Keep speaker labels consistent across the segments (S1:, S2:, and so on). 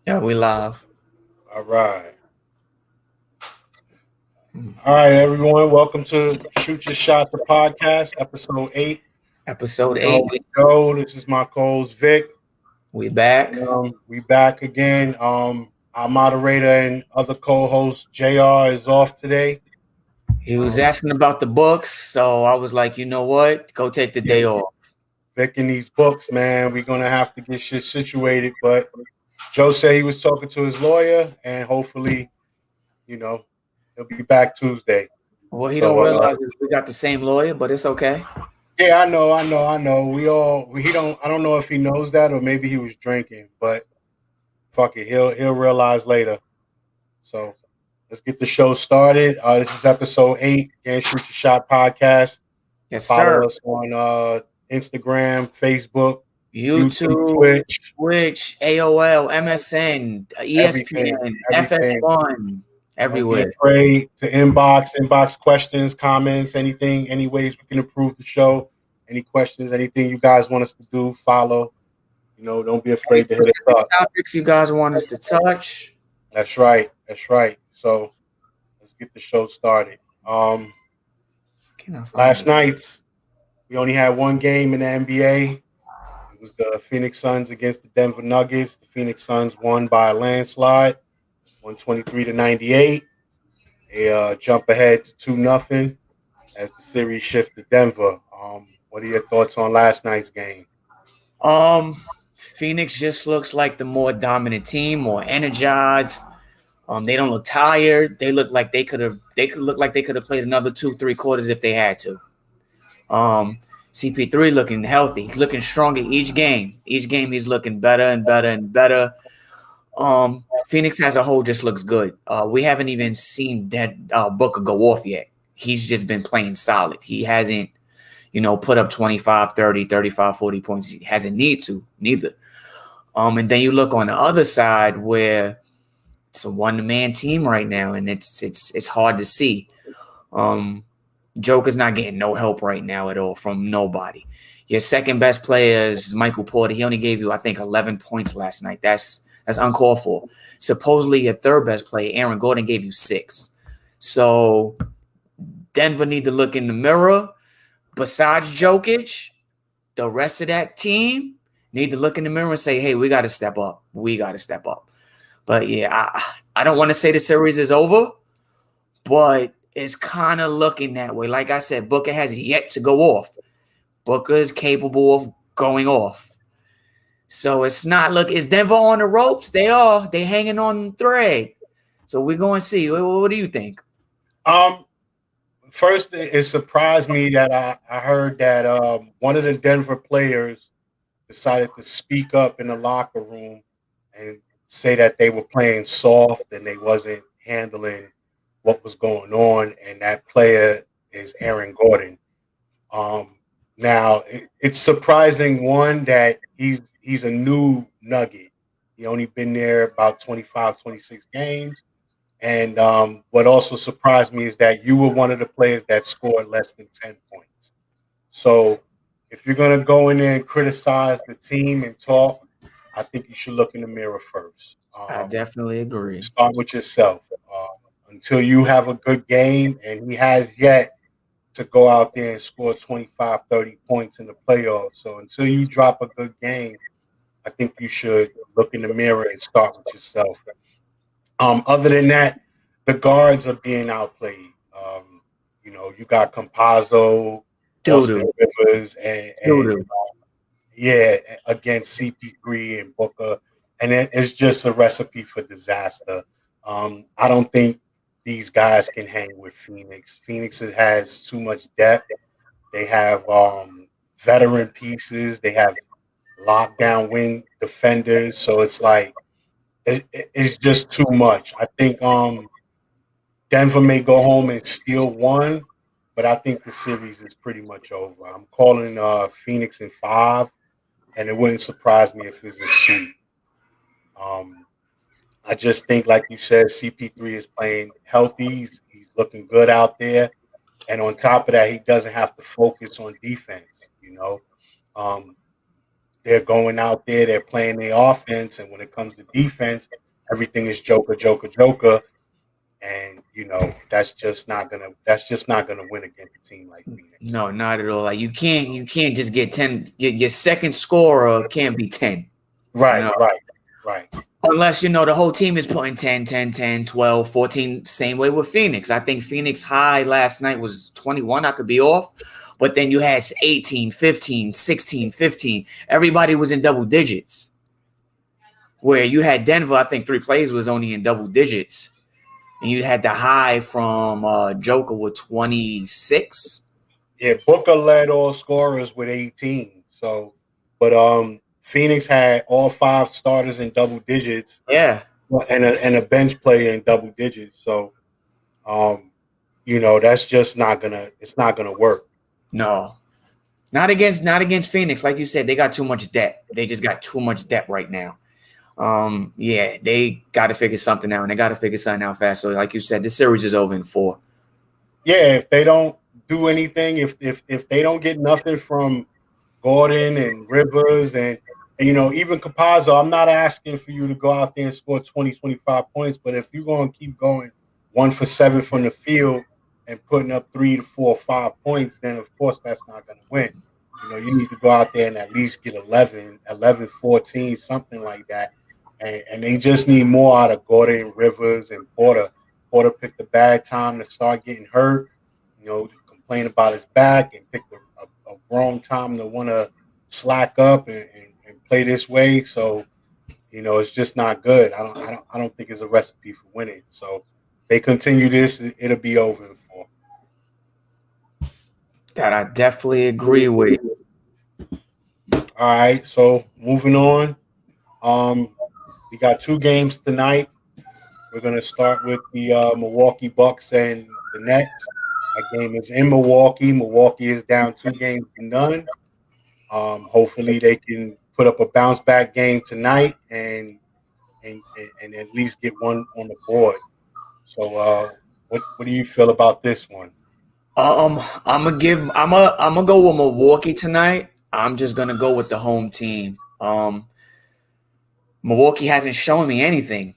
S1: Yeah, we live.
S2: All right. All right, everyone. Welcome to Shoot Your Shot, the podcast, episode 8.
S1: Episode
S2: You know,
S1: 8.
S2: we go. This is my co-host, Vic.
S1: We back.
S2: We back again. Our moderator and other co-host, JR, is off today.
S1: He was
S2: Um,
S1: asking about the books, so I was like, you know what? Go take the
S2: yeah,
S1: day off.
S2: Vic and these books, man. We're going to have to get shit situated. But Joe said he was talking to his lawyer, and hopefully, you know, he'll be back Tuesday.
S1: What he
S2: So,
S1: don't realize is we got the same lawyer, but it's okay.
S2: yeah, I know. He don't. I don't know if he knows that or maybe he was drinking, but fuck it, he'll realize later. So let's get the show started. This is episode 8. Again, Shoot Your Shot podcast.
S1: Yes,
S2: Follow
S1: sir.
S2: us on Instagram, Facebook, YouTube,
S1: YouTube,
S2: Twitch,
S1: Twitch, AOL, MSN,
S2: everything,
S1: ESPN,
S2: everything.
S1: FS1,
S2: Don't be
S1: everywhere.
S2: afraid to inbox questions, comments, anything, any ways we can improve the show. Any questions, anything you guys want us to do, follow. Don't be
S1: Any
S2: afraid to hit us
S1: specific
S2: up.
S1: topics you guys want us to touch?
S2: That's right. That's right. So let's get the show started.
S1: Can I find
S2: Last
S1: it?
S2: night's we only had one game in the NBA. It was the Phoenix Suns against the Denver Nuggets. The Phoenix Suns won by a landslide, 123-98. They jump ahead to 2-0 as the series shifts to Denver. What are your thoughts on last night's game?
S1: Phoenix just looks like the more dominant team, more energized. They don't look tired. They look like they could look like they could have played another 2-3 quarters if they had to. CP3 looking healthy, looking stronger each game. Each game he's looking better and better and better. Phoenix as a whole just looks good. We haven't even seen that Booker go off yet. He's just been playing solid. He hasn't, put up 25, 30, 35, 40 points. He hasn't need to, neither. And then you look on the other side where it's a one-man team right now, and it's hard to see. Um, Joker's not getting no help right now at all from nobody. Your second best player is Michael Porter. He only gave you, I think, 11 points last night. That's uncalled for. Supposedly, your third best player, Aaron Gordon, gave you 6. So Denver need to look in the mirror. Besides Jokic, the rest of that team need to look in the mirror and say, "Hey, we got to step up. We got to step up." But yeah, I don't want to say the series is over, but it's kind of looking that way. Like I said, Booker has yet to go off. Booker is capable of going off. So it's not look. Is Denver on the ropes? They are. They hanging on the thread. So we're going to see. What do you think?
S2: Um, First, it surprised me that I heard that one of the Denver players decided to speak up in the locker room and say that they were playing soft and they wasn't handling what was going on, and that player is Aaron Gordon. Now it's surprising one that he's a new Nugget. He only been there about 25, 26 games. And what also surprised me is that you were one of the players that scored less than 10 points. So if you're going to go in there and criticize the team and talk, I think you should look in the mirror first.
S1: I definitely agree.
S2: Start with yourself. Until you have a good game, and he has yet to go out there and score 25, 30 points in the playoffs. So until you drop a good game, I think you should look in the mirror and start with yourself. Other than that, the guards are being outplayed. You got Compazzo,
S1: Doo
S2: Austin
S1: doo.
S2: Rivers,
S1: Doo
S2: and
S1: doo.
S2: yeah, against CP3 and Booker, and it's just a recipe for disaster. I don't think these guys can hang with Phoenix. Phoenix has too much depth. They have veteran pieces. They have lockdown wing defenders. So it's like it's just too much. I think Denver may go home and steal one, but I think the series is pretty much over. I'm calling Phoenix in 5, and it wouldn't surprise me if it's a sweep. Um, I just think, like you said, CP3 is playing healthy. He's looking good out there, and on top of that, he doesn't have to focus on defense. Um, they're going out there, they're playing their offense, and when it comes to defense, everything is Joker, Joker, Joker. And that's just not gonna win against a team like Phoenix.
S1: No, not at all. Like you can't just get 10. Your second scorer can't be 10.
S2: Right, right.
S1: Unless, the whole team is putting 10, 10, 10, 12, 14. Same way with Phoenix. I think Phoenix high last night was 21. I could be off. But then you had 18, 15, 16, 15. Everybody was in double digits. Where you had Denver, I think 3 plays was only in double digits. And you had the high from Joker with 26.
S2: Yeah, Booker led all scorers with 18. So, but Phoenix had all 5 starters in double digits.
S1: Yeah.
S2: And a bench player in double digits. So, that's just it's not gonna work.
S1: No. Not against Phoenix. Like you said, they got too much depth. They just got too much depth right now. Yeah, they got to figure something out, and they got to figure something out fast. So, like you said, this series is over in 4.
S2: Yeah, if they don't do anything, if they don't get nothing from Gordon and Rivers and even Campazzo, I'm not asking for you to go out there and score 20, 25 points, but if you're going to keep going 1 for 7 from the field and putting up 3 to 4 or 5 points, then of course that's not going to win. You need to go out there and at least get 11, 14, something like that. And they just need more out of Gordon, Rivers, and Porter. Porter picked a bad time to start getting hurt, to complain about his back, and picked a wrong time to want to slack up and play this way. So, it's just not good. I don't think it's a recipe for winning. So, they continue this, it'll be over in 4.
S1: That I definitely agree with.
S2: All right, so moving on. We got 2 games tonight. We're going to start with the Milwaukee Bucks and the Nets. That game is in Milwaukee. Milwaukee is down 2-0. Hopefully they can put up a bounce back game tonight and at least get one on the board. So what do you feel about this one?
S1: I'm gonna go with Milwaukee tonight. I'm just gonna go with the home team. Milwaukee hasn't shown me anything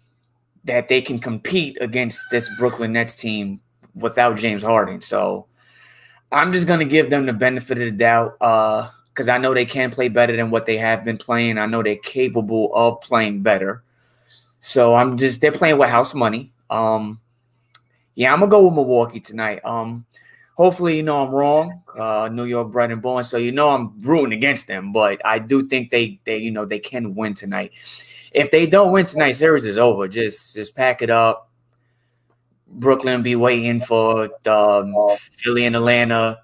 S1: that they can compete against this Brooklyn Nets team without James Harden. So I'm just going to give them the benefit of the doubt because I know they can play better than what they have been playing. I know they're capable of playing better. So they're playing with house money. Yeah, I'm going to go with Milwaukee tonight. Hopefully, I'm wrong. New York bred and born. So, I'm rooting against them. But I do think they can win tonight. If they don't win tonight, series is over. Just pack it up. Brooklyn be waiting for Philly and Atlanta,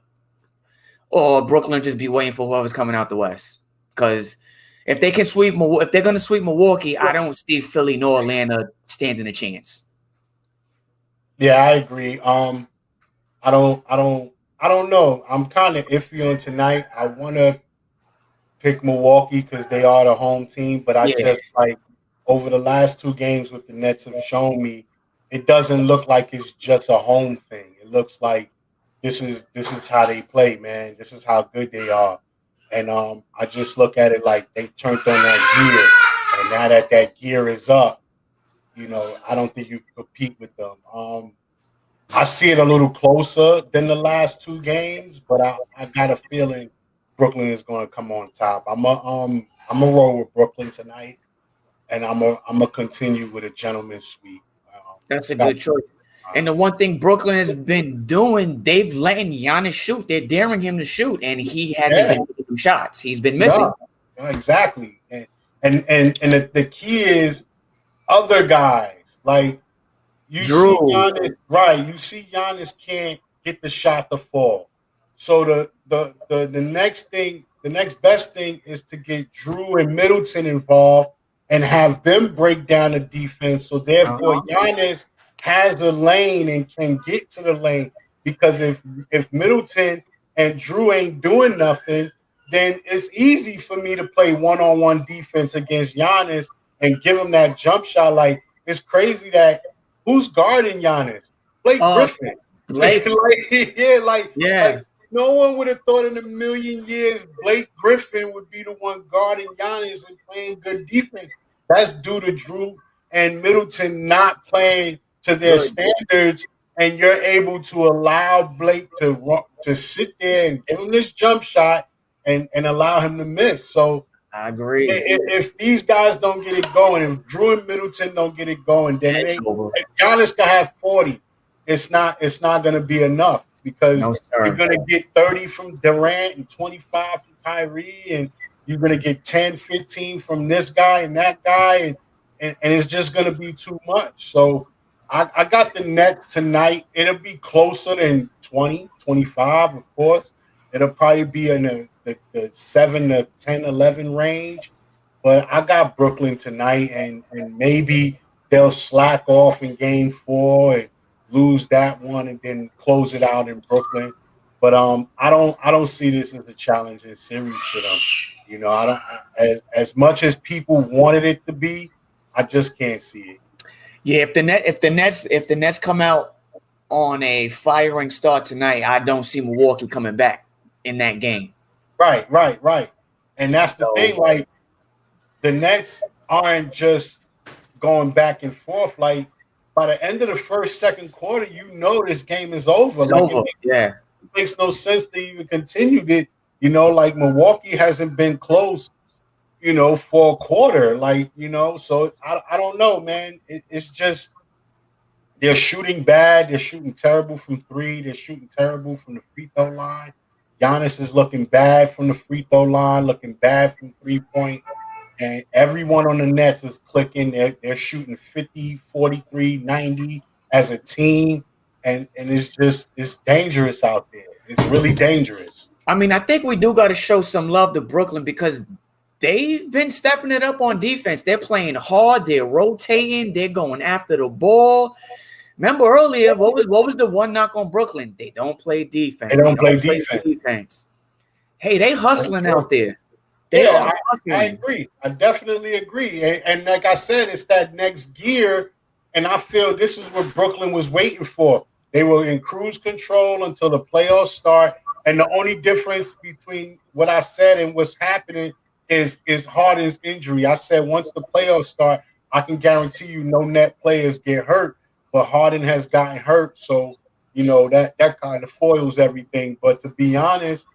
S1: or Brooklyn just be waiting for whoever's coming out the West. Because if they're going to sweep Milwaukee, I don't see Philly nor Atlanta standing a chance.
S2: Yeah, I agree. I don't know. I'm kind of iffy on tonight. I want to pick Milwaukee because they are the home team, but I just over the last 2 games with the Nets have shown me it doesn't look like it's just a home thing. It looks like this is how they play, man. This is how good they are. And I just look at it like they turned on that gear, and now that gear is up, I don't think you can compete with them. I see it a little closer than the last 2 games, but I got a feeling Brooklyn is going to come on top. I'm a roll with Brooklyn tonight, and I'm a continue with a gentleman's sweep.
S1: That's a good choice. And the one thing Brooklyn has been doing, they've letting Giannis shoot. They're daring him to shoot, and he hasn't been making shots. He's been missing.
S2: Yeah, exactly. And the key is other guys like you
S1: Drew.
S2: see Giannis, right? You see Giannis can't get the shot to fall. So the next best thing is to get Drew and Middleton involved and have them break down the defense. So therefore, Giannis has a lane and can get to the lane. Because if Middleton and Drew ain't doing nothing, then it's easy for me to play one-on-one defense against Giannis and give him that jump shot. Like, it's crazy that who's guarding Giannis? Blake Griffin. Like No one would have thought in a million years Blake Griffin would be the one guarding Giannis and playing good defense. That's due to Drew and Middleton not playing to their
S1: Good.
S2: standards, and you're able to allow Blake to sit there and give him this jump shot and allow him to miss. So
S1: I agree.
S2: if these guys don't get it going, if Drew and Middleton don't get it going, then
S1: It's over.
S2: Giannis can have 40. It's not going to be enough because
S1: No, sir.
S2: you're going to get 30 from Durant and 25 from Kyrie, and you're going to get 10, 15 from this guy and that guy, and it's just going to be too much. So I got the Nets tonight. It'll be closer than 20, 25, of course. It'll probably be in the 7 to 10, 11 range. But I got Brooklyn tonight, and maybe they'll slack off in game 4 and lose that one and then close it out in Brooklyn. But I don't see this as a challenging series for them. You know, I don't as much as people wanted it to be, I just can't see it.
S1: Yeah, if the Nets come out on a firing start tonight, I don't see Milwaukee coming back in that game.
S2: Right. And that's the thing, like the Nets aren't just going back and forth. Like by the end of the first, second quarter, you know this game is over.
S1: It's
S2: like
S1: over.
S2: It makes no sense to even continue it. You know, like Milwaukee hasn't been close, you know, for a quarter. Like, you know, so I don't know, man. It's just they're shooting bad. They're shooting terrible from 3. They're shooting terrible from the free throw line. Giannis is looking bad from the free throw line, looking bad from 3-point. And everyone on the Nets is clicking. They're shooting 50, 43, 90 as a team. And it's dangerous out there. It's really dangerous.
S1: I mean, I think we do got to show some love to Brooklyn because they've been stepping it up on defense. They're playing hard. They're rotating. They're going after the ball. Remember earlier, what was the one knock on Brooklyn? They don't play defense.
S2: They don't play defense.
S1: Hey, they hustling out there.
S2: I agree. I definitely agree. And like I said, it's that next gear. And I feel this is what Brooklyn was waiting for. They were in cruise control until the playoffs start. And the only difference between what I said and what's happening is Harden's injury. I said once the playoffs start, I can guarantee you no net players get hurt. But Harden has gotten hurt. So, you know, that kind of foils everything. But to be honest,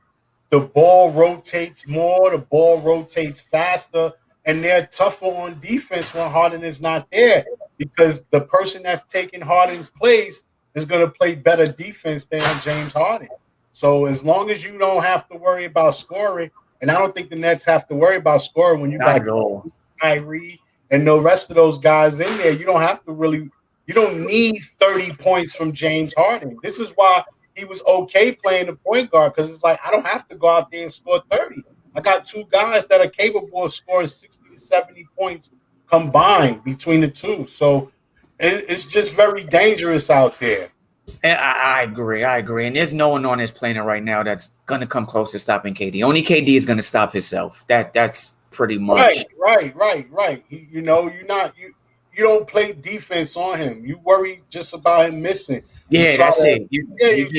S2: the ball rotates more, the ball rotates faster, and they're tougher on defense when Harden is not there because the person that's taking Harden's place is going to play better defense than James Harden. So as long as you don't have to worry about scoring, and I don't think the Nets have to worry about scoring when you got Kyrie and the rest of those guys in there, you don't need 30 points from James Harden. This is why he was okay playing the point guard because it's like I don't have to go out there and score 30. I got 2 guys that are capable of scoring 60 to 70 points combined between the two. So it's just very dangerous out there.
S1: I agree. And there's no one on this planet right now that's going to come close to stopping KD. Only KD is going to stop himself. That's pretty much
S2: right. You know, you don't play defense on him. You worry just about him missing.
S1: Yeah, that's it. You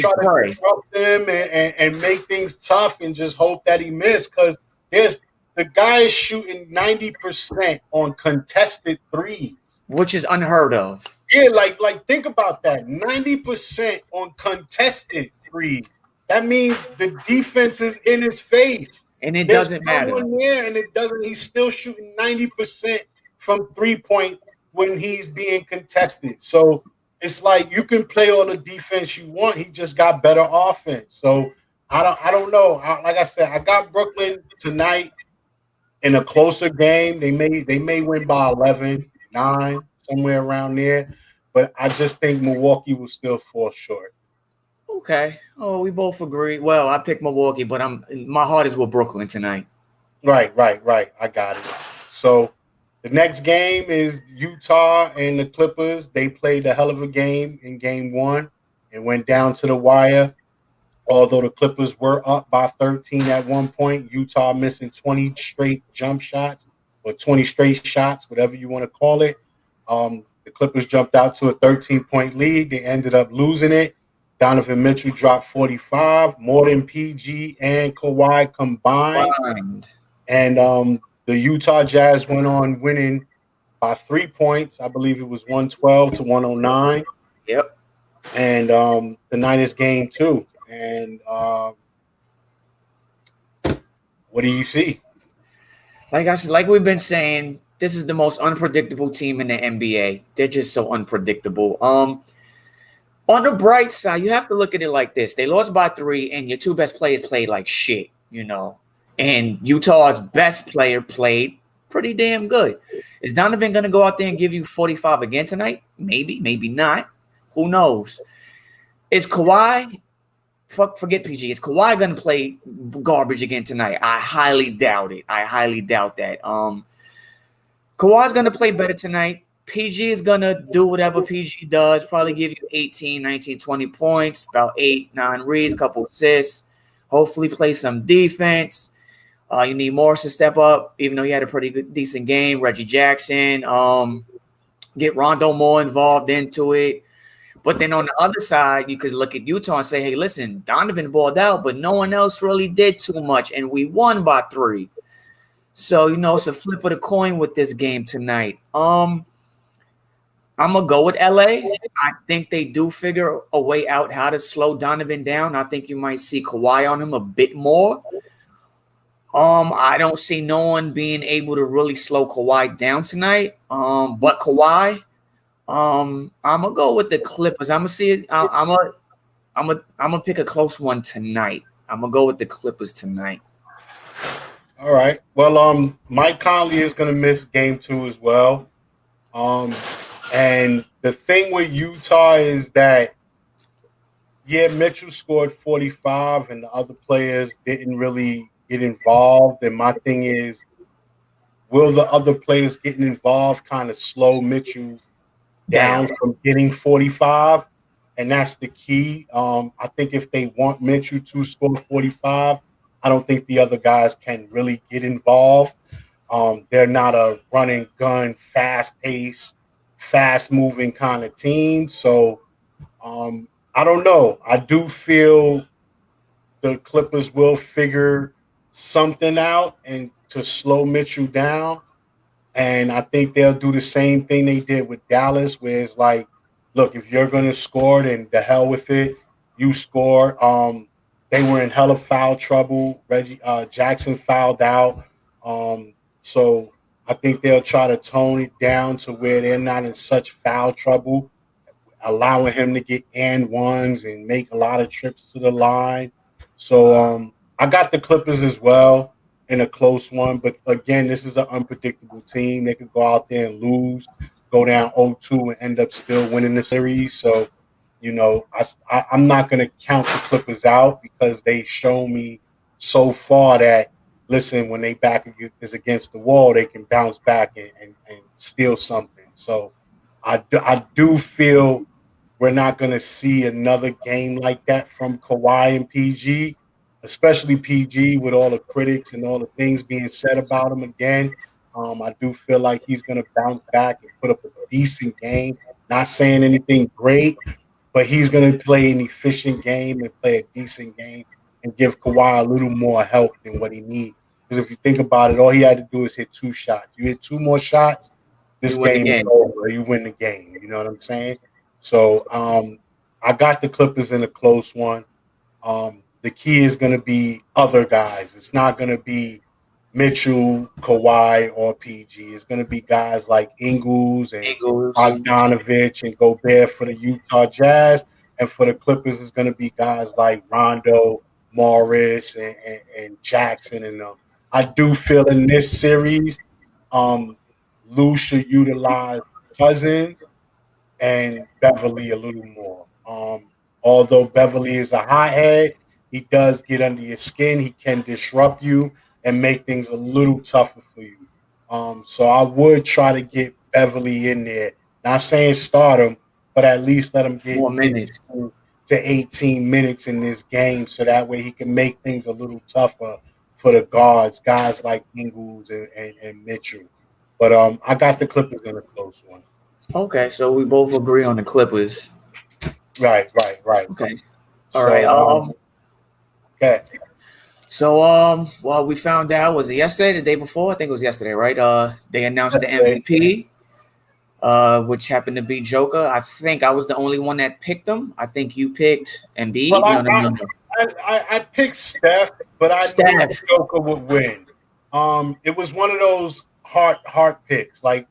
S2: try to disrupt them and make things tough and just hope that he missed because the guy is shooting 90% on contested threes,
S1: which is unheard of.
S2: Yeah, like think about that. 90% on contested threes. That means the defense is in his face.
S1: And it doesn't matter.
S2: There and it doesn't. He's still shooting 90% from 3-point when he's being contested. So it's like you can play all the defense you want. He just got better offense. So I don't know. Like I said, I got Brooklyn tonight in a closer game. They may win by 11, 9, somewhere around there. But I just think Milwaukee will still fall short.
S1: Okay. Oh, we both agree. Well, I picked Milwaukee, but my heart is with Brooklyn tonight.
S2: Right. I got it. So the next game is Utah and the Clippers. They played a hell of a game in game 1 and went down to the wire. Although the Clippers were up by 13 at one point, Utah missing 20 straight jump shots or 20 straight shots, whatever you want to call it. The Clippers jumped out to a 13-point lead. They ended up losing it. Donovan Mitchell dropped 45, more than PG and Kawhi combined. And the Utah Jazz went on winning by 3 points. I believe it was 112 to 109.
S1: Yep.
S2: And tonight is game 2. And what do you see?
S1: Like I said, like we've been saying, this is the most unpredictable team in the NBA. They're just so unpredictable. On the bright side, you have to look at it like this. They lost by 3, and your 2 best players played like shit, you know. And Utah's best player played pretty damn good. Is Donovan going to go out there and give you 45 again tonight? Maybe, maybe not. Who knows? Is Kawhi, forget PG, is Kawhi going to play garbage again tonight? I highly doubt it. I highly doubt that. Kawhi's going to play better tonight. PG is going to do whatever PG does, probably give you 18, 19, 20 points, about 8, 9 reads, couple assists, hopefully play some defense. You need Morris to step up, even though he had a pretty good, decent game. Reggie Jackson, get Rondo more involved into it. But then on the other side, you could look at Utah and say, hey, listen, Donovan balled out, but no one else really did too much, and we won by 3. So, you know, it's a flip of the coin with this game tonight. I'm going to go with LA. I think they do figure a way out how to slow Donovan down. I think you might see Kawhi on him a bit more. I don't see no one being able to really slow Kawhi down tonight. But Kawhi, I'm gonna go with the Clippers. I'm gonna see it. I'm gonna pick a close one tonight. I'm gonna go with the Clippers tonight.
S2: All right. Well, Mike Conley is gonna miss game 2 as well. And the thing with Utah is that, yeah, Mitchell scored 45, and the other players didn't really get involved. And my thing is, will the other players getting involved kind of slow Mitchell down from getting 45? And that's the key. I think if they want Mitchell to score 45, I don't think the other guys can really get involved. They're not a running gun, fast-paced, fast-moving kind of team. So I don't know. I do feel the Clippers will figure something out and to slow Mitchell down. And I think they'll do the same thing they did with Dallas, where it's like, look, if you're going to score, then the hell with it. You score. They were in hella foul trouble. Reggie Jackson fouled out. So I think they'll try to tone it down to where they're not in such foul trouble, allowing him to get and ones and make a lot of trips to the line. So I got the Clippers as well in a close one. But again, this is an unpredictable team. They could go out there and lose, go down 0-2 and end up still winning the series. So, you know, I'm not going to count the Clippers out because they show me so far that, listen, when they back is against the wall, they can bounce back and steal something. So I do feel we're not going to see another game like that from Kawhi and PG, especially PG with all the critics and all the things being said about him again. I do feel like he's going to bounce back and put up a decent game. Not saying anything great, but he's going to play an efficient game and play a decent game and give Kawhi a little more help than what he needs. Because if you think about it, all he had to do is hit 2 shots. You hit 2 more shots, this game is over. You win the game. You know what I'm saying? So I got the Clippers in a close one. The key is going to be other guys. It's not going to be Mitchell, Kawhi, or PG. It's going to be guys like Ingles and Bogdanovich and Gobert for the Utah Jazz. And for the Clippers, it's going to be guys like Rondo, Morris, and Jackson. And I do feel in this series, Lou should utilize Cousins and Beverly a little more. Although Beverly is a hothead, he does get under your skin. He can disrupt you and make things a little tougher for you. So I would try to get Beverly in there. Not saying start him, but at least let him get
S1: more minutes
S2: to 18 minutes in this game, so that way he can make things a little tougher for the guards, guys like Ingles and Mitchell. But I got the Clippers in a close one.
S1: Okay, so we both agree on the Clippers.
S2: Right.
S1: Okay. All right.
S2: Okay.
S1: So well, we found out, was it yesterday, the day before? I think it was yesterday, right? They announced the MVP, which happened to be Joker. I think I was the only one that picked him. I think you picked Embiid.
S2: Well,
S1: No.
S2: I picked Steph, but I knew
S1: Steph.
S2: Joker would win. It was one of those heart picks. Like,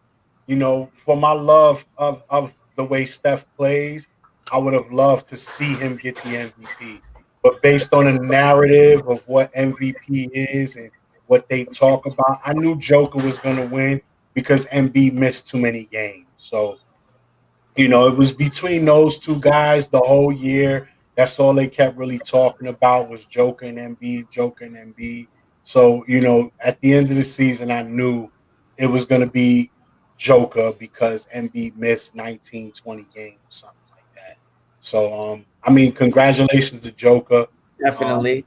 S2: for my love of the way Steph plays, I would have loved to see him get the MVP. But based on the narrative of what MVP is and what they talk about, I knew Joker was going to win because Embiid missed too many games. So, it was between those two guys the whole year. That's all they kept really talking about was Joker and Embiid, Joker and Embiid. So, at the end of the season, I knew it was going to be Joker because Embiid missed 19, 20 games, something like that. So, congratulations to Joker.
S1: Definitely.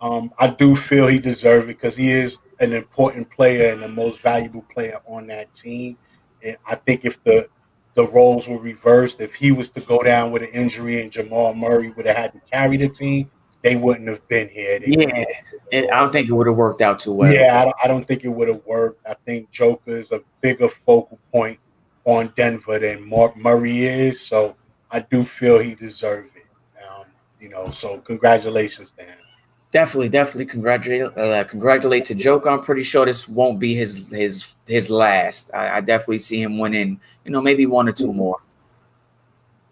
S2: I do feel he deserves it because he is an important player and the most valuable player on that team. And I think if the roles were reversed, if he was to go down with an injury and Jamal Murray would have had to carry the team, they wouldn't have been here.
S1: I don't think it would have worked out too well.
S2: Yeah, I don't think it would have worked. I think Joker is a bigger focal point on Denver than Murray is, so I do feel he deserves it. So congratulations, Dan.
S1: Definitely congratulate to Joker. I'm pretty sure this won't be his last. I definitely see him winning, maybe one or two more.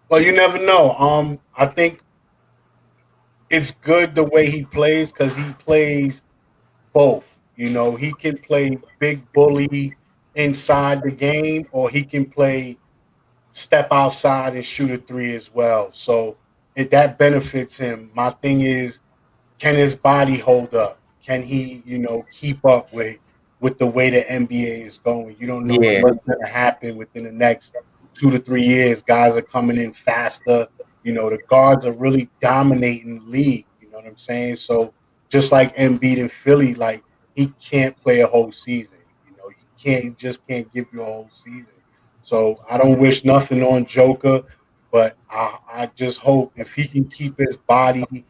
S2: Well, you never know. I think it's good the way he plays because he plays both. He can play big bully inside the game, or he can play step outside and shoot a three as well. So that benefits him. My thing is, can his body hold up? Can he, keep up with the way the NBA is going? You don't know what's going to happen within the next 2 to 3 years. Guys are coming in faster. The guards are really dominating the league. You know what I'm saying? So just like Embiid in Philly, like he can't play a whole season. He just can't give you a whole season. So I don't wish nothing on Joker, but I just hope if he can keep his body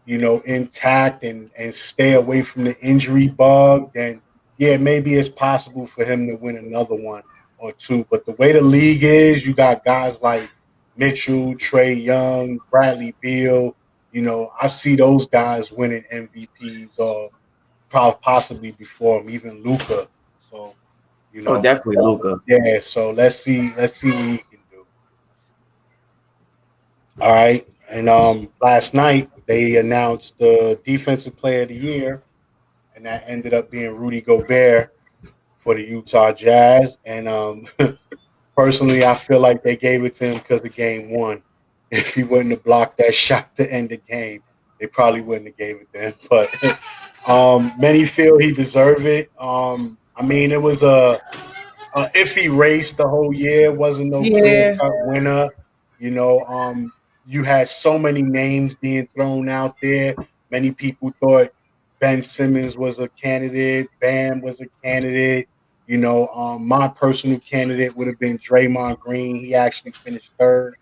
S2: intact and stay away from the injury bug, then yeah, maybe it's possible for him to win another one or two. But the way the league is, you got guys like Mitchell, Trae Young, Bradley Beal. I see those guys winning MVPs or probably possibly before him, even Luka. So,
S1: definitely Luka.
S2: Yeah, so let's see what he can do. All right. And last night they announced the defensive player of the year, and that ended up being Rudy Gobert for the Utah Jazz. And personally, I feel like they gave it to him because of game one. If he wouldn't have blocked that shot to end the game, they probably wouldn't have gave it to him. But many feel he deserved it. It was a iffy race the whole year. It wasn't no clear-cut winner. You had so many names being thrown out there. Many people thought Ben Simmons was a candidate. Bam was a candidate. My personal candidate would have been Draymond Green. He actually finished third.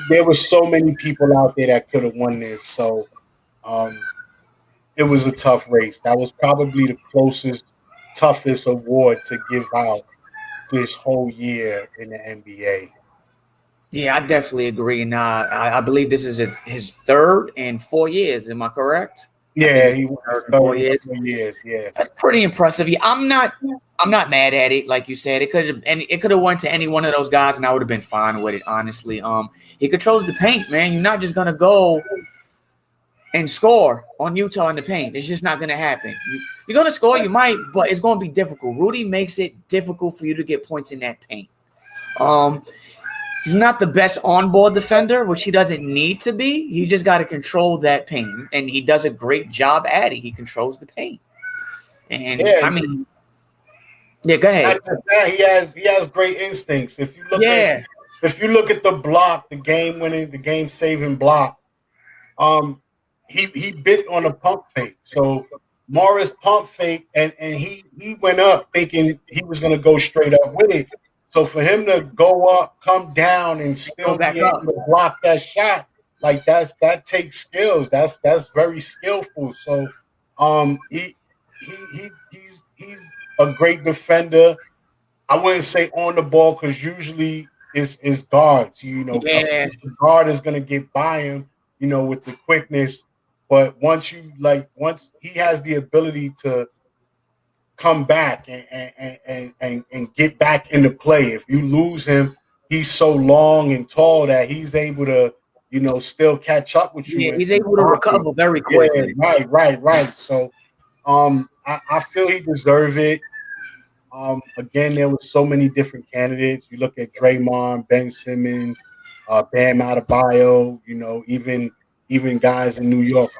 S2: There were so many people out there that could have won this. So it was a tough race. That was probably the toughest award to give out this whole year in the NBA.
S1: Yeah, I definitely agree. And I believe this is his third in 4 years. Am I correct?
S2: Yeah, he was third in 4 years. Yeah,
S1: that's pretty impressive. Yeah, I'm not mad at it. Like you said, it could have went to any one of those guys, and I would have been fine with it. Honestly, he controls the paint, man. You're not just gonna go and score on Utah in the paint. It's just not gonna happen. You're gonna score, you might, but it's gonna be difficult. Rudy makes it difficult for you to get points in that paint. He's not the best on-ball defender, which he doesn't need to be. You just got to control that paint, and he does a great job at it. He controls the paint, and go ahead.
S2: He has great instincts. If you look at the block, the game-saving block, he bit on a pump fake. So Morris pump fake, and he went up thinking he was going to go straight up with it. So for him to go up, come down, and
S1: Go
S2: still
S1: back
S2: be able
S1: up.
S2: to block that shot, like that takes skills. That's very skillful. So he's a great defender. I wouldn't say on the ball because usually is guards. You know, a
S1: Yeah,
S2: guard is gonna get by him, you know, with the quickness. But once he has the ability to come back and get back into play. If you lose him, he's so long and tall that he's able to, you know, still catch up with you
S1: yeah, he's
S2: and
S1: able to
S2: block it.
S1: recover very
S2: Yeah,
S1: quickly.
S2: right. So I feel he deserve it. Again, there was so many different candidates. You look at Draymond, Ben Simmons, Bam Adebayo, you know, even guys in New York,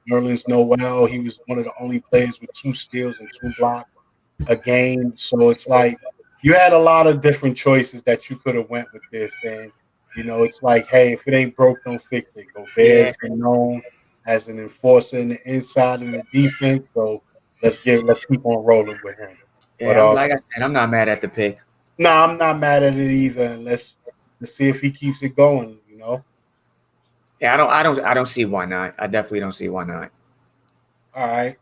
S2: Nerlens Noel, he was one of the only players with 2 steals and 2 blocks a game. So it's like you had a lot of different choices that you could have went with this. And you know, it's like, hey, if it ain't broke, don't fix it. Gobert's
S1: Yeah,
S2: been known as an enforcer in the inside and the defense. So let's keep on rolling with him. But
S1: yeah. I'm like I said, I'm not mad at the pick.
S2: no, I'm not mad at it either. And let's see if he keeps it going, you know.
S1: Yeah, I don't see why not. I definitely don't see why not.
S2: All right.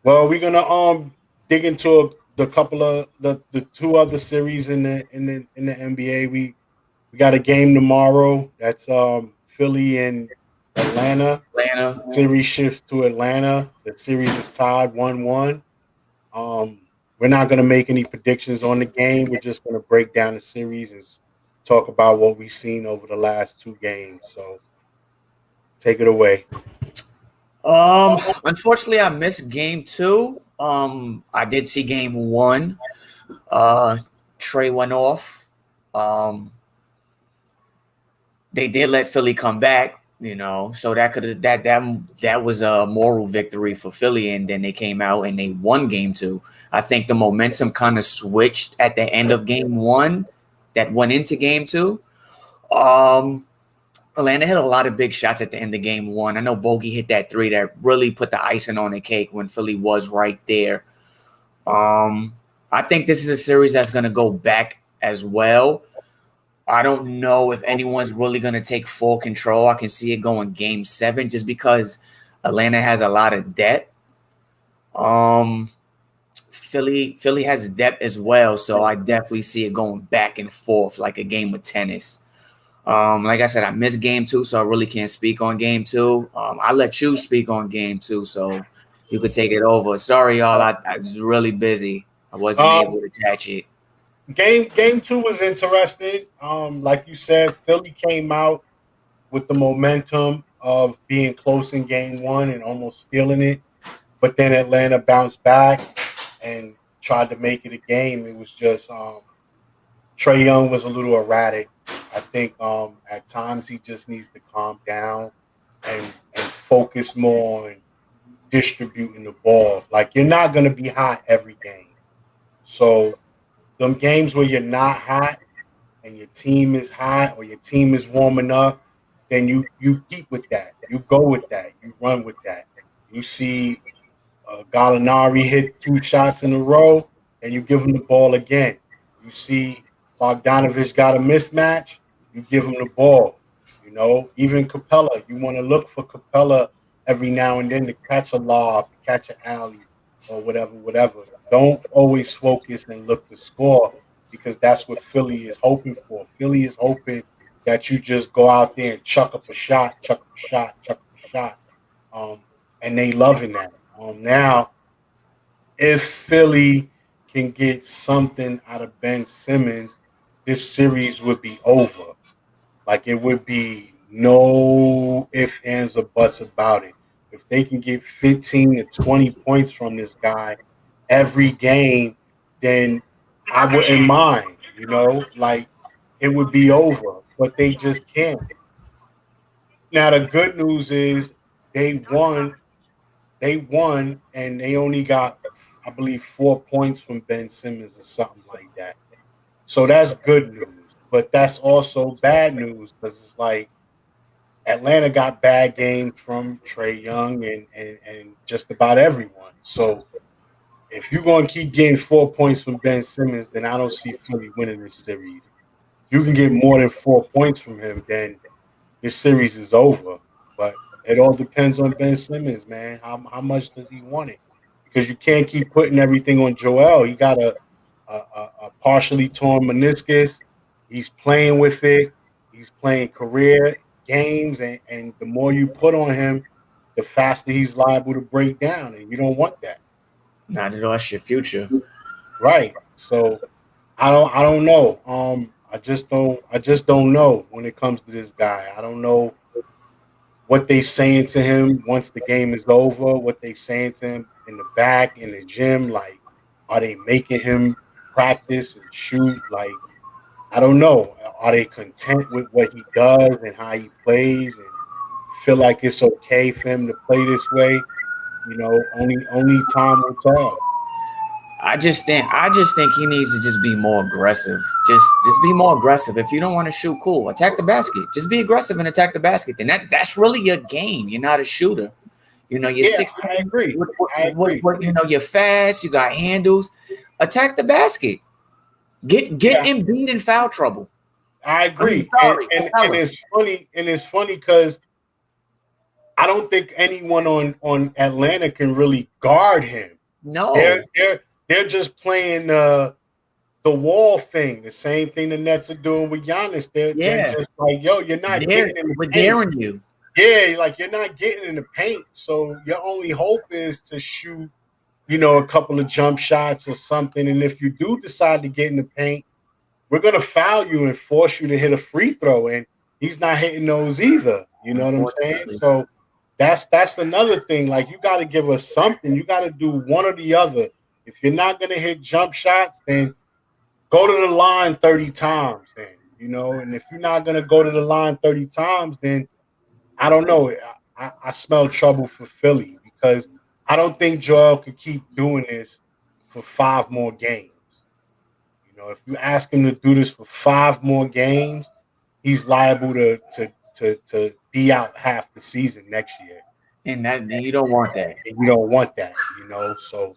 S2: Well, we're gonna dig into the couple of the 2 other series in the NBA. We got a game tomorrow. That's Philly and Atlanta.
S1: Atlanta.
S2: Series shifts to Atlanta. The series is tied 1-1. We're not going to make any predictions on the game. We're just going to break down the series and talk about what we've seen over the last 2 games. So take it away.
S1: Unfortunately, I missed game two. I did see game one. Uh, Trey went off. Um, they did let Philly come back, you know, so that could have that was a moral victory for Philly, and then they came out and they won game two. I think the momentum kind of switched at the end of game one that went into game two. Um, Atlanta hit a lot of big shots at the end of game one. I know Bogey hit that three that really put the icing on the cake when Philly was right there. Um, I think this is a series that's going to go back as well. I don't know if anyone's really going to take full control. I can see it going game seven just because Atlanta has a lot of depth. Um, Philly has depth as well, so I definitely see it going back and forth like a game of tennis. Like I said, I missed game two, so I really can't speak on game two. I let you speak on game two, so you could take it over. Sorry, y'all. I was really busy. I wasn't able
S2: Um,
S1: to catch it.
S2: game 2 was interesting. Like you said, Philly came out with the momentum of being close in game 1 and almost stealing it, but then Atlanta bounced back and tried to make it a game. It was just Trey Young was a little erratic. I think at times he just needs to calm down and focus more on distributing the ball. Like you're not gonna be hot every game. So them games where you're not hot and your team is hot or your team is warming up, then you keep with that. You go with that. You run with that. You see Gallinari hit 2 shots in a row, and you give him the ball again. You see Bogdanovich got a mismatch, you give him the ball. You know, even Capella, you want to look for Capella every now and then to catch a lob, to catch an alley, or whatever. Don't always focus and look to score because that's what Philly is hoping for. Philly is hoping that you just go out there and chuck up a shot, chuck up a shot, chuck up a shot. Um, and they loving that. Now, if Philly can get something out of Ben Simmons, this series would be over. Like it would be no ifs, ands, or buts about it. If they can get 15 to 20 points from this guy every game, then I wouldn't mind, you know, like it would be over. But they just can't. Now the good news is they won and they only got, I believe, 4 points from Ben Simmons or something like that. So that's good news. But that's also bad news because it's like Atlanta got bad games from Trey Young and just about everyone. So if you're going to keep getting 4 points from Ben Simmons, then I don't see Philly winning this series. If you can get more than 4 points from him, then this series is over. But it all depends on Ben Simmons, man. How much does he want it? Because you can't keep putting everything on Joel. He got a partially torn meniscus. He's playing with it. He's playing career games, and the more you put on him, the faster he's liable to break down, and you don't want that.
S1: Not at all. That's your future.
S2: Right. So I don't know. I just don't know when it comes to this guy. I don't know what they saying to him once the game is over, what they saying to him in the back, in the gym. Like, are they making him practice and shoot? Like, I don't know. Are they content with what he does and how he plays and feel like it's okay for him to play this way? Only time will tell.
S1: I just think he needs to just be more aggressive. Just be more aggressive. If you don't want to shoot, cool. Attack the basket. Just be aggressive and attack the basket. Then that's really your game. You're not a shooter. You're
S2: Yeah,
S1: 16.
S2: I agree. I agree.
S1: You're fast. You got handles. Attack the basket. Get
S2: Yeah,
S1: Embiid in foul trouble.
S2: I
S1: I mean,
S2: agree. And
S1: sorry,
S2: and, and
S1: Capella.
S2: it's funny because I don't think anyone on Atlanta can really guard him. They're
S1: No.
S2: they're they're just playing the wall thing, the same thing the Nets are doing with Giannis. They're
S1: Yeah.
S2: just like, yo, you're not
S1: They're
S2: getting in the
S1: we're
S2: paint.
S1: daring you.
S2: Yeah, like you're not getting in the paint. So your only hope is to shoot, a couple of jump shots or something. And if you do decide to get in the paint, we're gonna foul you and force you to hit a free throw. And he's not hitting those either. You know what I'm saying?
S1: Unfortunately.
S2: So that's another thing. Like you got to give us something. You got to do one or the other. If you're not gonna hit jump shots, then go to the line 30 times. And if you're not gonna go to the line 30 times, then I don't know. I smell trouble for Philly because I don't think Joel could keep doing this for 5 more games. If you ask him to do this for 5 more games, he's liable to be out half the season next year.
S1: And that you don't want that.
S2: And you don't want that. So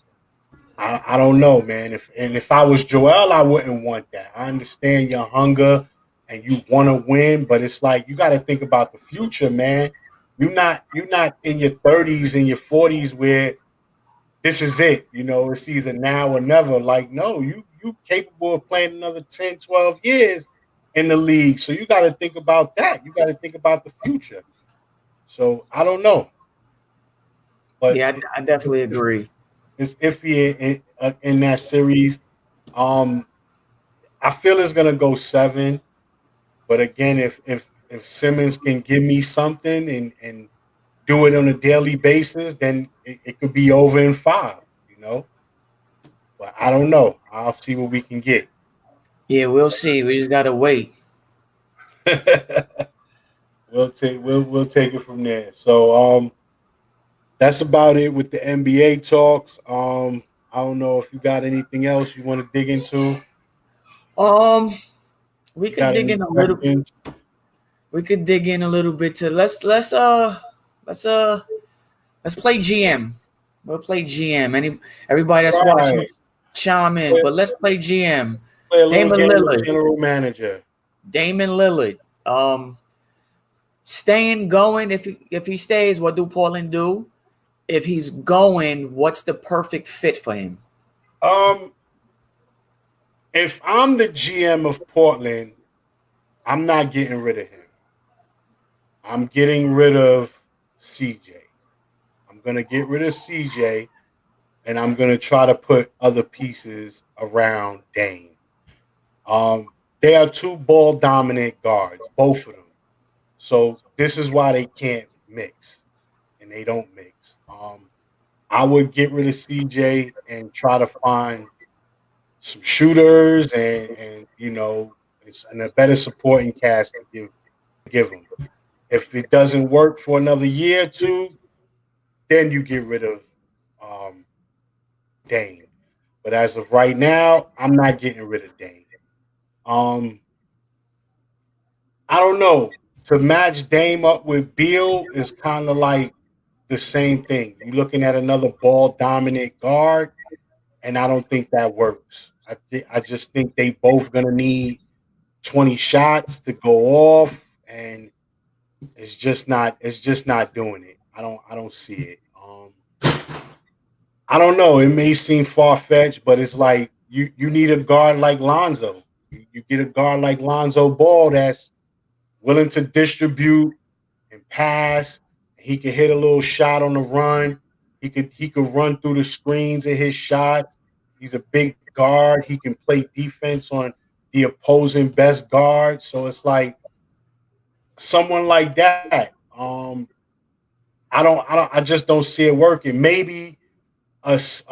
S2: I don't know, man. If I was Joel, I wouldn't want that. I understand your hunger and you want to win, but it's like you got to think about the future, man. You're not in your 30s and your 40s where this is it. It's either now or never. Like, no, you capable of playing another 10, 12 years in the league. So you got to think about that. You got to think about the future. So I don't know, but
S1: Yeah, I definitely agree.
S2: it's iffy in that series. Um, I feel it's gonna go 7, but again, if Simmons can give me something and do it on a daily basis, then it could be over in 5. You know, but I don't know. I'll see what we can get.
S1: Yeah, we'll see. We just gotta wait.
S2: we'll take it from there. So that's about it with the NBA talks. I don't know if you got anything else you want to dig into.
S1: Um, we
S2: You
S1: could
S2: got
S1: dig
S2: any
S1: in a little.
S2: questions?
S1: We could dig in a little bit to let's let's play GM. We'll play GM. Everybody that's watching,
S2: Right.
S1: chime in.
S2: Play,
S1: But let's play GM.
S2: play a little
S1: Damon
S2: game of
S1: Lillard.
S2: general manager.
S1: Damon Lillard. Staying going. If he stays, what do Portland do? If he's going, what's the perfect fit for him?
S2: Um, if I'm the GM of Portland, I'm not getting rid of him. I'm getting rid of CJ. I'm gonna get rid of CJ, and I'm gonna try to put other pieces around Dame. Um, they are two ball dominant guards, both of them. So this is why they can't mix, and they don't mix. I would get rid of CJ and try to find some shooters and a better supporting cast to give them. If it doesn't work for another year or two, then you get rid of um, Dame. But as of right now, I'm not getting rid of Dame. Um, I don't know. To match Dame up with Beal is kind of like the same thing. You're looking at another ball dominant guard. and I don't think that works. I just think they both gonna need 20 shots to go off, and it's just not doing it. I don't see it. I don't know. It may seem far fetched, but it's like you need a guard like Lonzo. You get a guard like Lonzo Ball that's willing to distribute and pass. He could hit a little shot on the run. He could run through the screens and his shots. He's a big guard. He can play defense on the opposing best guard. So it's like someone like that. I just don't see it working. Maybe us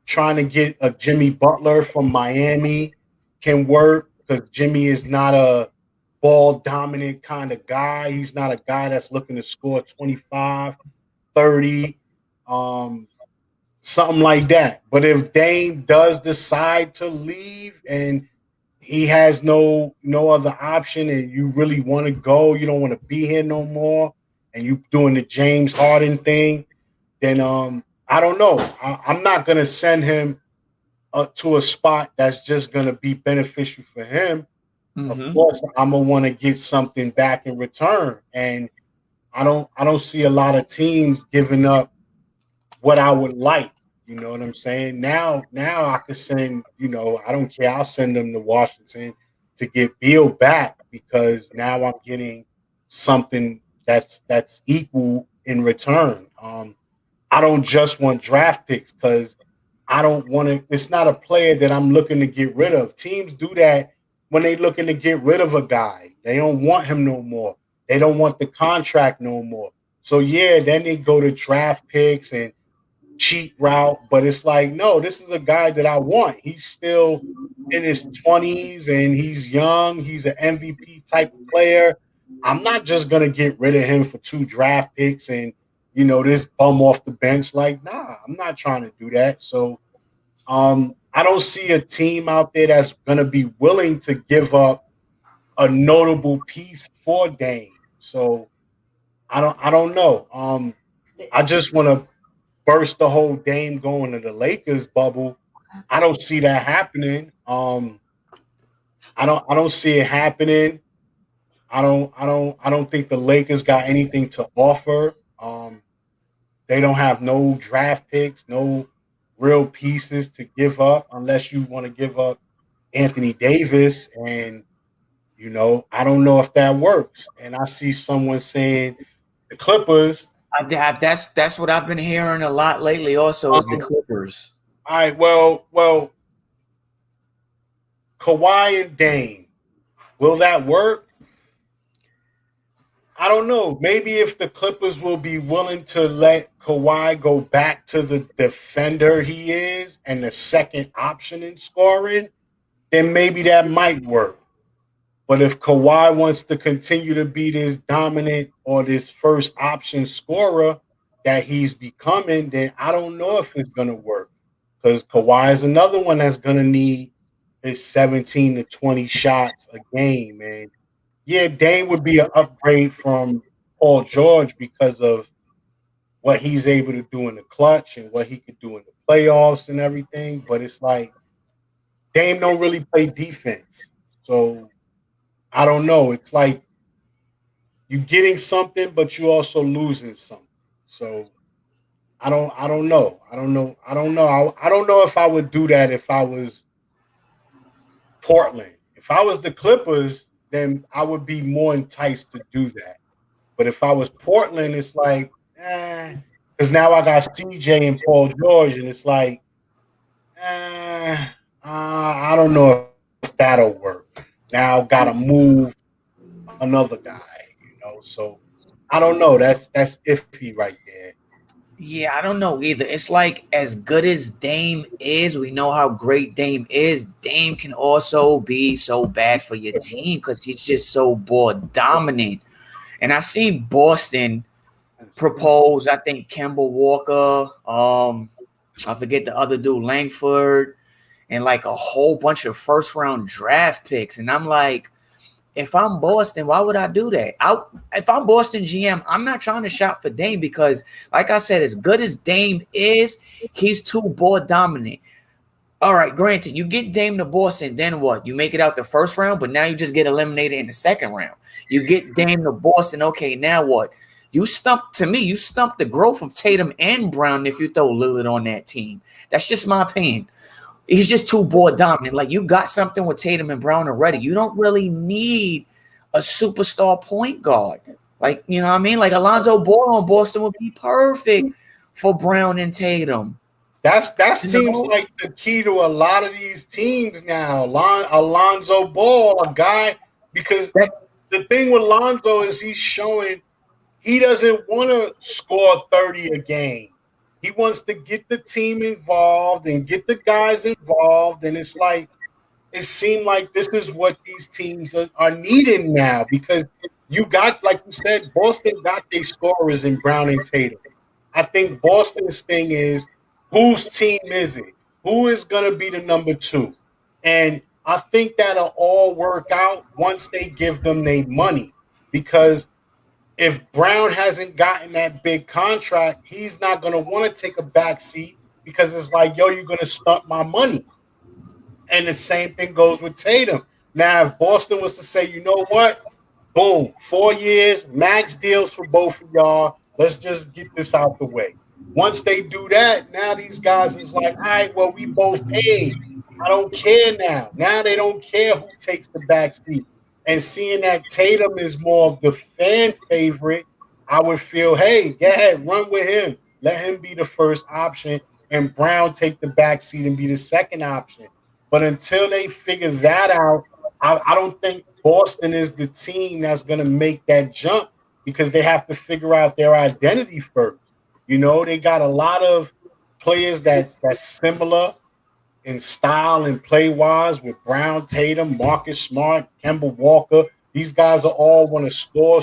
S2: trying to get a Jimmy Butler from Miami can work because Jimmy is not a ball dominant kind of guy. He's not a guy that's looking to score 25, 30, um, something like that. But if Dame does decide to leave and he has no other option and you really want to go, you don't want to be here no more, and you doing the James Harden thing, then I don't know. I'm not gonna send him to a spot that's just gonna be beneficial for him. Of
S1: Mm-hmm.
S2: course, I'm gonna want to get something back in return, and I don't see a lot of teams giving up what I would like. You know what I'm saying? Now I could send. I don't care. I'll send them to Washington to get Beal back because now I'm getting something that's equal in return. I don't just want draft picks because I don't want to. It's not a player that I'm looking to get rid of. Teams do that when they looking to get rid of a guy. They don't want him no more. They don't want the contract no more. So yeah, then they go to draft picks and cheap route. But it's like, no, this is a guy that I want. He's still in his 20s and he's young. He's an MVP type of player. I'm not just gonna get rid of him for 2 draft picks and this bum off the bench. Like, nah, I'm not trying to do that. So I don't see a team out there that's gonna be willing to give up a notable piece for Dame. So I don't know. I just want to burst the whole Dame going to the Lakers bubble. I don't see that happening. I don't see it happening. I don't think the Lakers got anything to offer. They don't have no draft picks, no real pieces to give up unless you want to give up Anthony Davis. And I don't know if that works. And I see someone saying the Clippers.
S1: That's what I've been hearing a lot lately. Also, is the
S2: All
S1: Clippers.
S2: right, well, Kawhi and Dame, will that work? I don't know. Maybe if the Clippers will be willing to let Kawhi go back to the defender he is and the second option in scoring, then maybe that might work. But if Kawhi wants to continue to be this dominant or this first option scorer that he's becoming, then I don't know if it's going to work because Kawhi is another one that's going to need his 17 to 20 shots a game. And yeah, Dame would be an upgrade from Paul George because of what he's able to do in the clutch and what he could do in the playoffs and everything. But it's like Dame don't really play defense. So I don't know. It's like you're getting something, but you're also losing something. So I don't know. I don't know if I would do that if I was Portland. If I was the Clippers, then I would be more enticed to do that. But if I was Portland, it's like, because now I got CJ and Paul George, and it's like, I don't know if that'll work. Now got to move another guy. So I don't know. That's iffy right there.
S1: Yeah, I don't know either. It's like as good as Dame is, we know how great Dame is. Dame can also be so bad for your team because he's just so ball dominant. And I see Boston propose. I think Kemba Walker. I forget the other dude, Langford, and like a whole bunch of first round draft picks. And I'm like, if I'm Boston, why would I do that? If I'm Boston GM, I'm not trying to shop for Dame because, like I said, as good as Dame is, he's too ball dominant. All right, granted, you get Dame to Boston, then what? You make it out the first round, but now you just get eliminated in the second round. You get Dame to Boston, okay, now what? You stumped the growth of Tatum and Brown if you throw Lillard on that team. That's just my opinion. He's just too ball dominant. Like, you got something with Tatum and Brown already. You don't really need a superstar point guard. Like, you know what I mean? Like, Alonzo Ball on Boston would be perfect for Brown and Tatum.
S2: That seems like the key to a lot of these teams now. Alonzo Ball, a guy, because the thing with Lonzo is he's showing he doesn't want to score 30 a game. He wants to get the team involved and get the guys involved. And it's like, it seemed like this is what these teams are needing now, because you got, like you said, Boston got their scorers in Brown and Tatum. I think Boston's thing is, whose team is it? Who is going to be the number 2? And I think that'll all work out once they give them their money, because if Brown hasn't gotten that big contract, he's not going to want to take a back seat, because it's like, yo, you're going to stunt my money. And the same thing goes with Tatum. Now, if Boston was to say, you know what? Boom, 4 years, max deals for both of y'all. Let's just get this out the way. Once they do that, now these guys is like, all right, well, we both paid. I don't care now. Now they don't care who takes the back seat. And seeing that Tatum is more of the fan favorite, I would feel, hey, go ahead, run with him. Let him be the first option, and Brown take the back seat and be the second option. But until they figure that out, I don't think Boston is the team that's going to make that jump, because they have to figure out their identity first. You know, they got a lot of players that's similar in style and play-wise with Brown, Tatum, Marcus Smart, Kemba Walker. These guys are all want to score,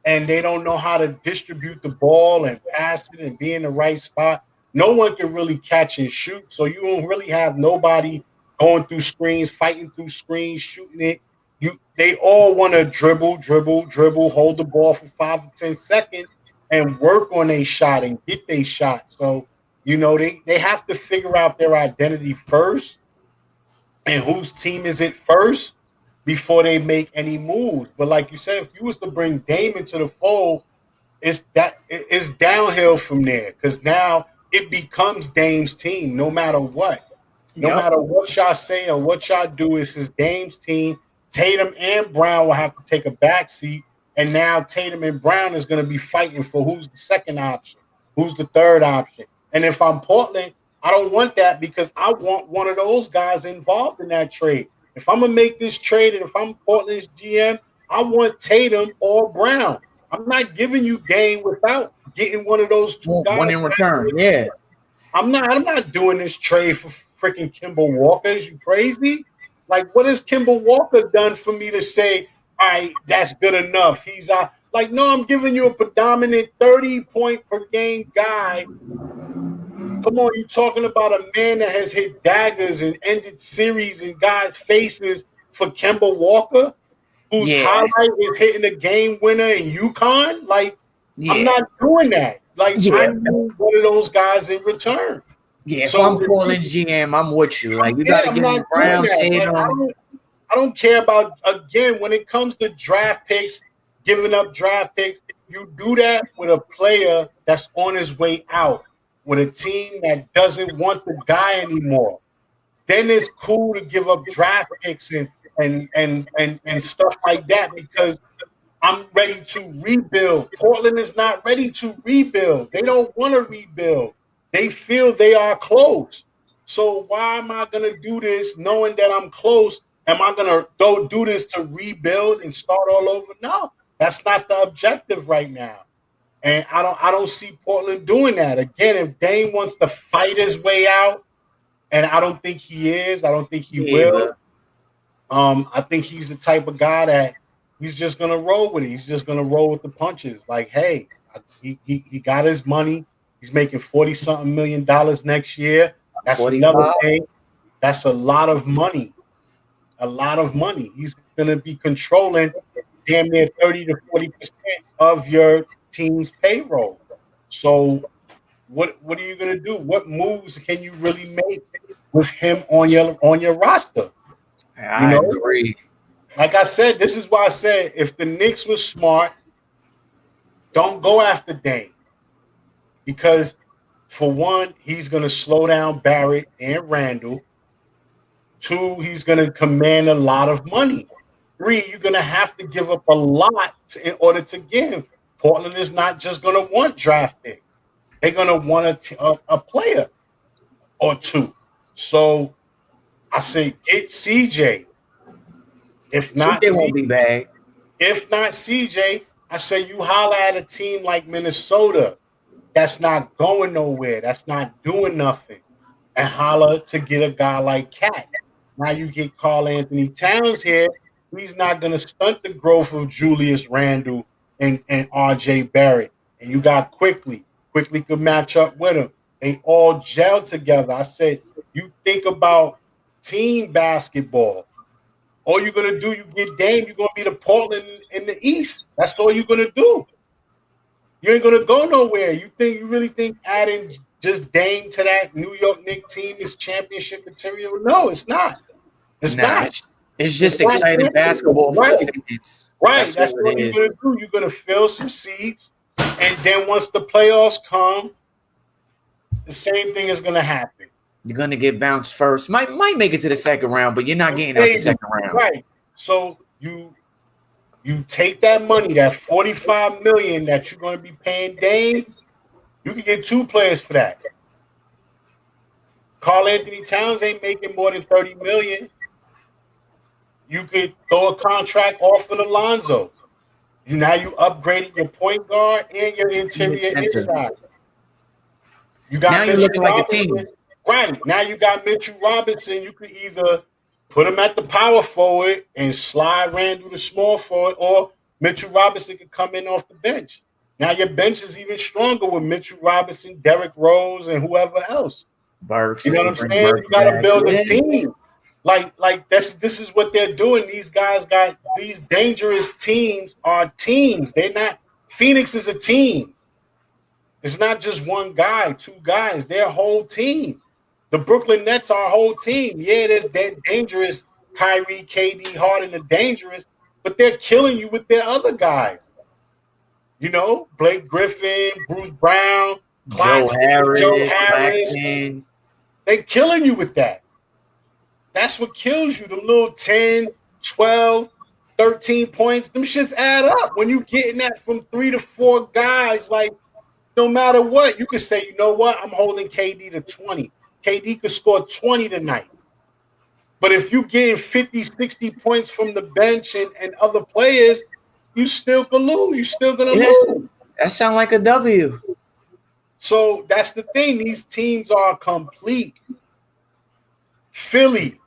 S2: and they don't know how to distribute the ball and pass it and be in the right spot. No one can really catch and shoot, so you don't really have nobody going through screens, fighting through screens, shooting it. They all want to dribble, hold the ball for 5 to 10 seconds and work on a shot and get their shot. So, you know, they have to figure out their identity first and whose team is it first before they make any moves. But like you said, if you was to bring Dame into the fold, it's downhill from there, because now it becomes Dame's team no matter what. No matter what y'all say or what y'all do, it's his Dame's team. Tatum and Brown will have to take a backseat, and now Tatum and Brown is going to be fighting for who's the second option, who's the third option. And if I'm Portland, I don't want that, because I want one of those guys involved in that trade. If I'm going to make this trade, and if I'm Portland's GM, I want Tatum or Brown. I'm not giving you Dame without getting one of those two guys.
S1: One in return, yeah.
S2: I'm not doing this trade for freaking Kemba Walker. Is you crazy? Like, what has Kemba Walker done for me to say, all right, that's good enough? He's like, no, I'm giving you a predominant 30-point per game guy. Come on, you're talking about a man that has hit daggers and ended series in guys' faces for Kemba Walker, whose highlight is hitting a game winner in UConn. Like, I'm not doing that. Like, I need one of those guys in return.
S1: Yeah, so if I'm Portland GM, I'm with you. Like, you got to give him Brown, Tatum.
S2: I don't care about, again, when it comes to draft picks, giving up draft picks, you do that with a player that's on his way out, with a team that doesn't want the guy anymore. Then it's cool to give up draft picks and stuff like that, because I'm ready to rebuild. Portland is not ready to rebuild. They don't want to rebuild. They feel they are close. So why am I going to do this knowing that I'm close? Am I going to go do this to rebuild and start all over? No, that's not the objective right now. And I don't see Portland doing that. Again, if Dame wants to fight his way out, and I don't think he is, I don't think he will. I think he's the type of guy that he's just going to roll with it. He's just going to roll with the punches. Like, hey, he got his money. He's making $40-something million next year. That's 45. Another thing. That's a lot of money. A lot of money. He's going to be controlling damn near 30 to 40% of your team's payroll. So What are you gonna do? What moves can you really make with him on your roster? You
S1: I
S2: know,
S1: agree.
S2: like I said, this is why I said if the Knicks was smart, don't go after Dame because for one, he's gonna slow down Barrett and Randall. Two, he's gonna command a lot of money. Three, you're gonna have to give up a lot in order to get him. Portland is not just gonna want draft picks; they're gonna want a player or two. So I say get CJ. If not,
S1: CJ won't be bad.
S2: if not CJ, I say you holler at a team like Minnesota that's not going nowhere, that's not doing nothing, and holler to get a guy like Cat. Now you get Karl Anthony Towns here. He's not going to stunt the growth of Julius Randle and RJ Barrett. And you got Quickly. Quickly could match up with him. They all gel together. I said, you think about team basketball. All you're going to do, you get Dame, you're going to be the Portland in the East. That's all you're going to do. You ain't going to go nowhere. You really think adding just Dame to that New York Knicks team is championship material? No, it's not. It's not.
S1: It's just exciting basketball for the fans.
S2: Right. That's what you're going to do. You're going to fill some seats. And then once the playoffs come, the same thing is going to happen.
S1: You're going to get bounced first. Might make it to the second round, but you're not getting out the second round.
S2: Right. So you take that money, that $45 million that you're going to be paying Dame, you can get two players for that. Karl Anthony Towns ain't making more than $30 million. You could throw a contract off of Alonzo. You upgraded your point guard and your interior inside. You got
S1: now you're looking like a team.
S2: Right. Now you got Mitchell Robinson. You could either put him at the power forward and slide Randall to small forward, or Mitchell Robinson could come in off the bench. Now your bench is even stronger with Mitchell Robinson, Derrick Rose, and whoever else.
S1: Burks,
S2: you know what I'm saying? You got to build a team. Like this is what they're doing. These guys got these dangerous teams are teams. They're not. Phoenix is a team. It's not just one guy, two guys. They're a whole team. The Brooklyn Nets are a whole team. Yeah, they're dangerous. Kyrie, KD, Harden are dangerous, but they're killing you with their other guys. You know, Blake Griffin, Bruce Brown,
S1: Joe Harris.
S2: They're killing you with that. That's what kills you. The little 10, 12, 13 points. Them shits add up. When you getting that from 3 to 4 guys, like no matter what, you could say, you know what? I'm holding KD to 20. KD could score 20 tonight. But if you getting 50, 60 points from the bench and other players, you still could lose. You're still going to lose.
S1: That sounds like a W.
S2: So that's the thing. These teams are complete. Philly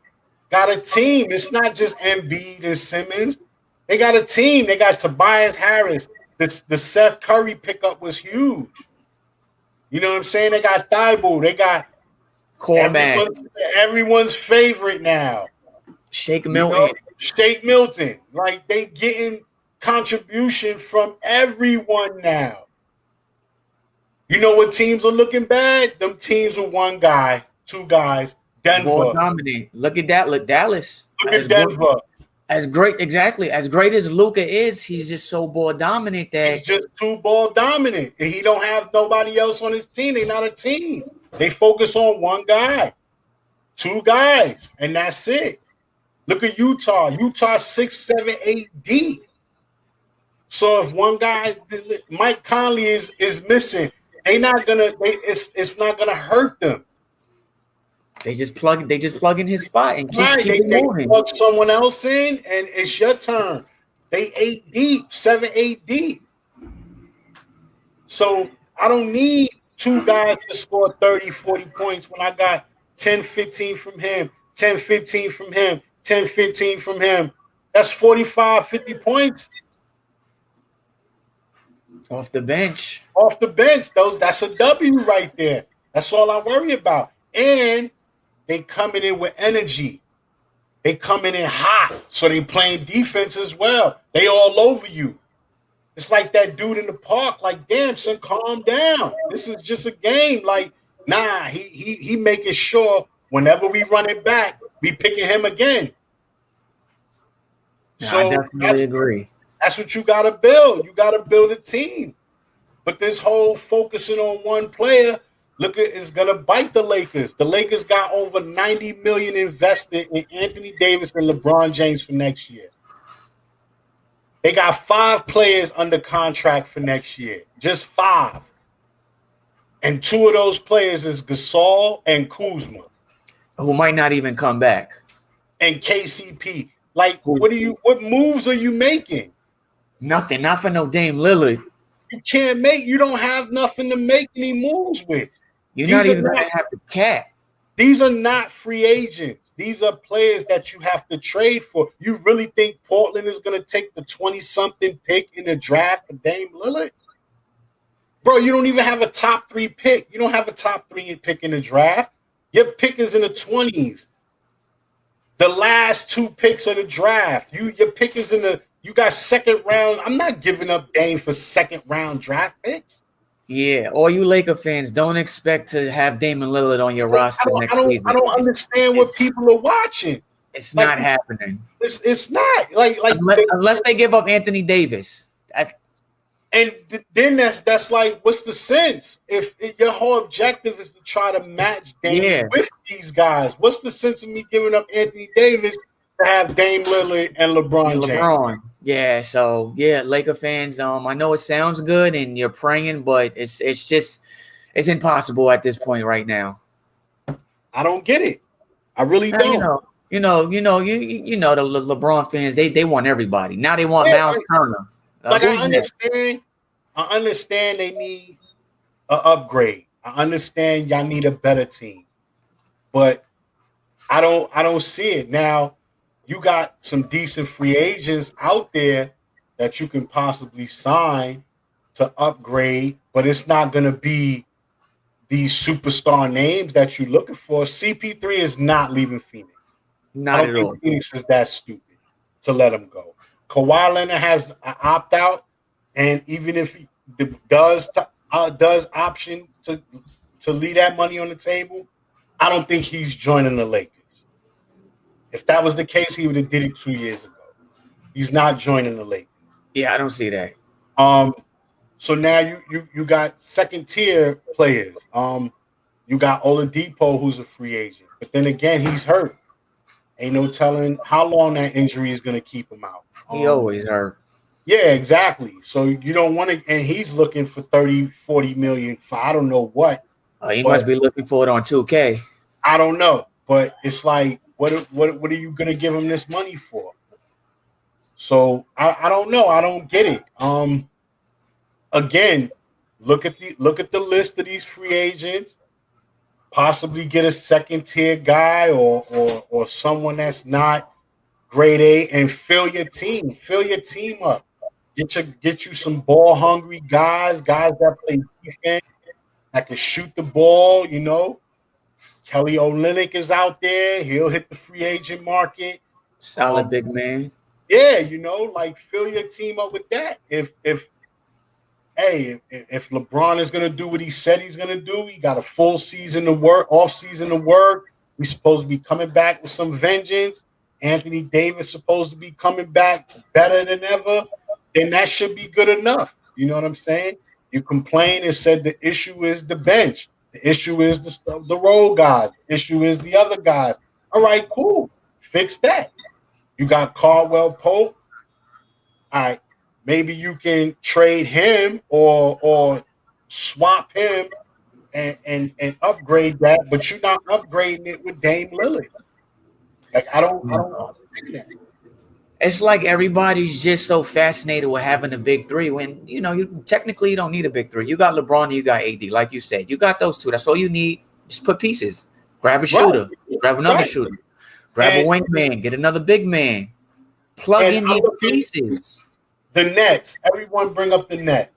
S2: got a team. It's not just Embiid and Simmons. They got a team. They got Tobias Harris. The Seth Curry pickup was huge. You know what I'm saying? They got Thibault. They got everyone's favorite now.
S1: Shake Milton.
S2: Shake Milton. Like they getting contribution from everyone now. You know what teams are looking bad? Them teams with one guy, two guys. Denver.
S1: Ball dominant. Look at that. Look, Dallas.
S2: Look at Denver.
S1: As great as Luka is, he's just so ball dominant that
S2: he's just too ball dominant. And he don't have nobody else on his team. They're not a team. They focus on one guy, two guys, and that's it. Look at Utah. Utah 6, 7, 8 deep. So if one guy, Mike Conley is missing, it's not gonna hurt them.
S1: They just plug in his spot and keep
S2: they plug someone else in, and it's your turn. They 8 deep, 7, 8 deep. So I don't need two guys to score 30, 40 points when I got 10, 15 from him, 10, 15 from him, 10, 15 from him. That's 45, 50 points.
S1: Off the bench.
S2: That's a W right there. That's all I worry about. And they coming in with energy. They coming in hot. So they playing defense as well. They all over you. It's like that dude in the park, like, damn, son, calm down. This is just a game. Like, nah, he making sure whenever we run it back, we picking him again.
S1: Yeah, I
S2: So
S1: definitely agree.
S2: that's what you gotta build. You gotta build a team. But this whole focusing on one player, look at is gonna bite the Lakers. The Lakers got over 90 million invested in Anthony Davis and LeBron James for next year. They got 5 players under contract for next year. Just 5. And 2 of those players is Gasol and Kuzma.
S1: Who might not even come back.
S2: And KCP. Like, what moves are you making?
S1: Nothing. Not for no Dame Lillard.
S2: You don't have nothing to make any moves with.
S1: You're not even going to have the cap.
S2: These are not free agents. These are players that you have to trade for. You really think Portland is going to take the 20-something pick in the draft for Dame Lillard? Bro, you don't even have a top 3 pick. You don't have a top 3 pick in the draft. Your pick is in the 20s. The last 2 picks of the draft. Your pick is in the... You got second round. I'm not giving up Dame for second round draft picks.
S1: Yeah, all you Laker fans don't expect to have Damian Lillard on your roster next season.
S2: I don't understand what people are watching.
S1: It's not happening.
S2: It's not like
S1: unless they give up Anthony Davis.
S2: And then that's like, what's the sense? If your whole objective is to try to match Dame with these guys, what's the sense of me giving up Anthony Davis to have Dame Lillard and LeBron James?
S1: Yeah, so Laker fans, I know it sounds good and you're praying, but it's impossible at this point right now.
S2: I don't get it. I really don't.
S1: You know the LeBron fans, they want everybody. Now they want Miles Turner.
S2: I understand they need an upgrade. I understand y'all need a better team. But I don't see it. Now, you got some decent free agents out there that you can possibly sign to upgrade, but it's not going to be these superstar names that you're looking for. CP3 is not leaving Phoenix.
S1: Not at all.
S2: Phoenix is that stupid to let him go. Kawhi Leonard has an opt-out, and even if he does option to leave that money on the table, I don't think he's joining the Lakers. If that was the case, he would have did it 2 years ago. He's not joining the Lakers.
S1: Yeah, I don't see that.
S2: So now you got second tier players. You got Oladipo, who's a free agent, but then again, he's hurt. Ain't no telling how long that injury is going to keep him out.
S1: He always hurt.
S2: Yeah, exactly. So you don't want to, and he's looking for 30, 40 million for I don't know what.
S1: He must be looking for it on 2K.
S2: I don't know, but it's like, what are you going to give him this money for? So I don't know. I don't get it. Again, look at the list of these free agents. Possibly get a second tier guy or someone that's not grade A and fill your team. Fill your team up. Get you some ball hungry guys that play defense, that can shoot the ball. Kelly Olynyk is out there. He'll hit the free agent market.
S1: Solid big man.
S2: Yeah, fill your team up with that. If LeBron is going to do what he said he's going to do, he got a full season to work, off season to work. He's supposed to be coming back with some vengeance. Anthony Davis supposed to be coming back better than ever. Then that should be good enough. You know what I'm saying? You complain and said the issue is the bench. The issue is the role guys. The issue is the other guys. All right, cool. Fix that. You got Caldwell Pope. All right. Maybe you can trade him or swap him and upgrade that, but you're not upgrading it with Dame Lillard. Like I don't understand that.
S1: It's like everybody's just so fascinated with having a big three when you technically don't need a big three. You got LeBron and you got AD, like you said. You got those two. That's all you need. Just put pieces. Grab a shooter, grab another shooter, grab a wingman, get another big man. Plug in these pieces.
S2: The Nets, everyone bring up the Nets.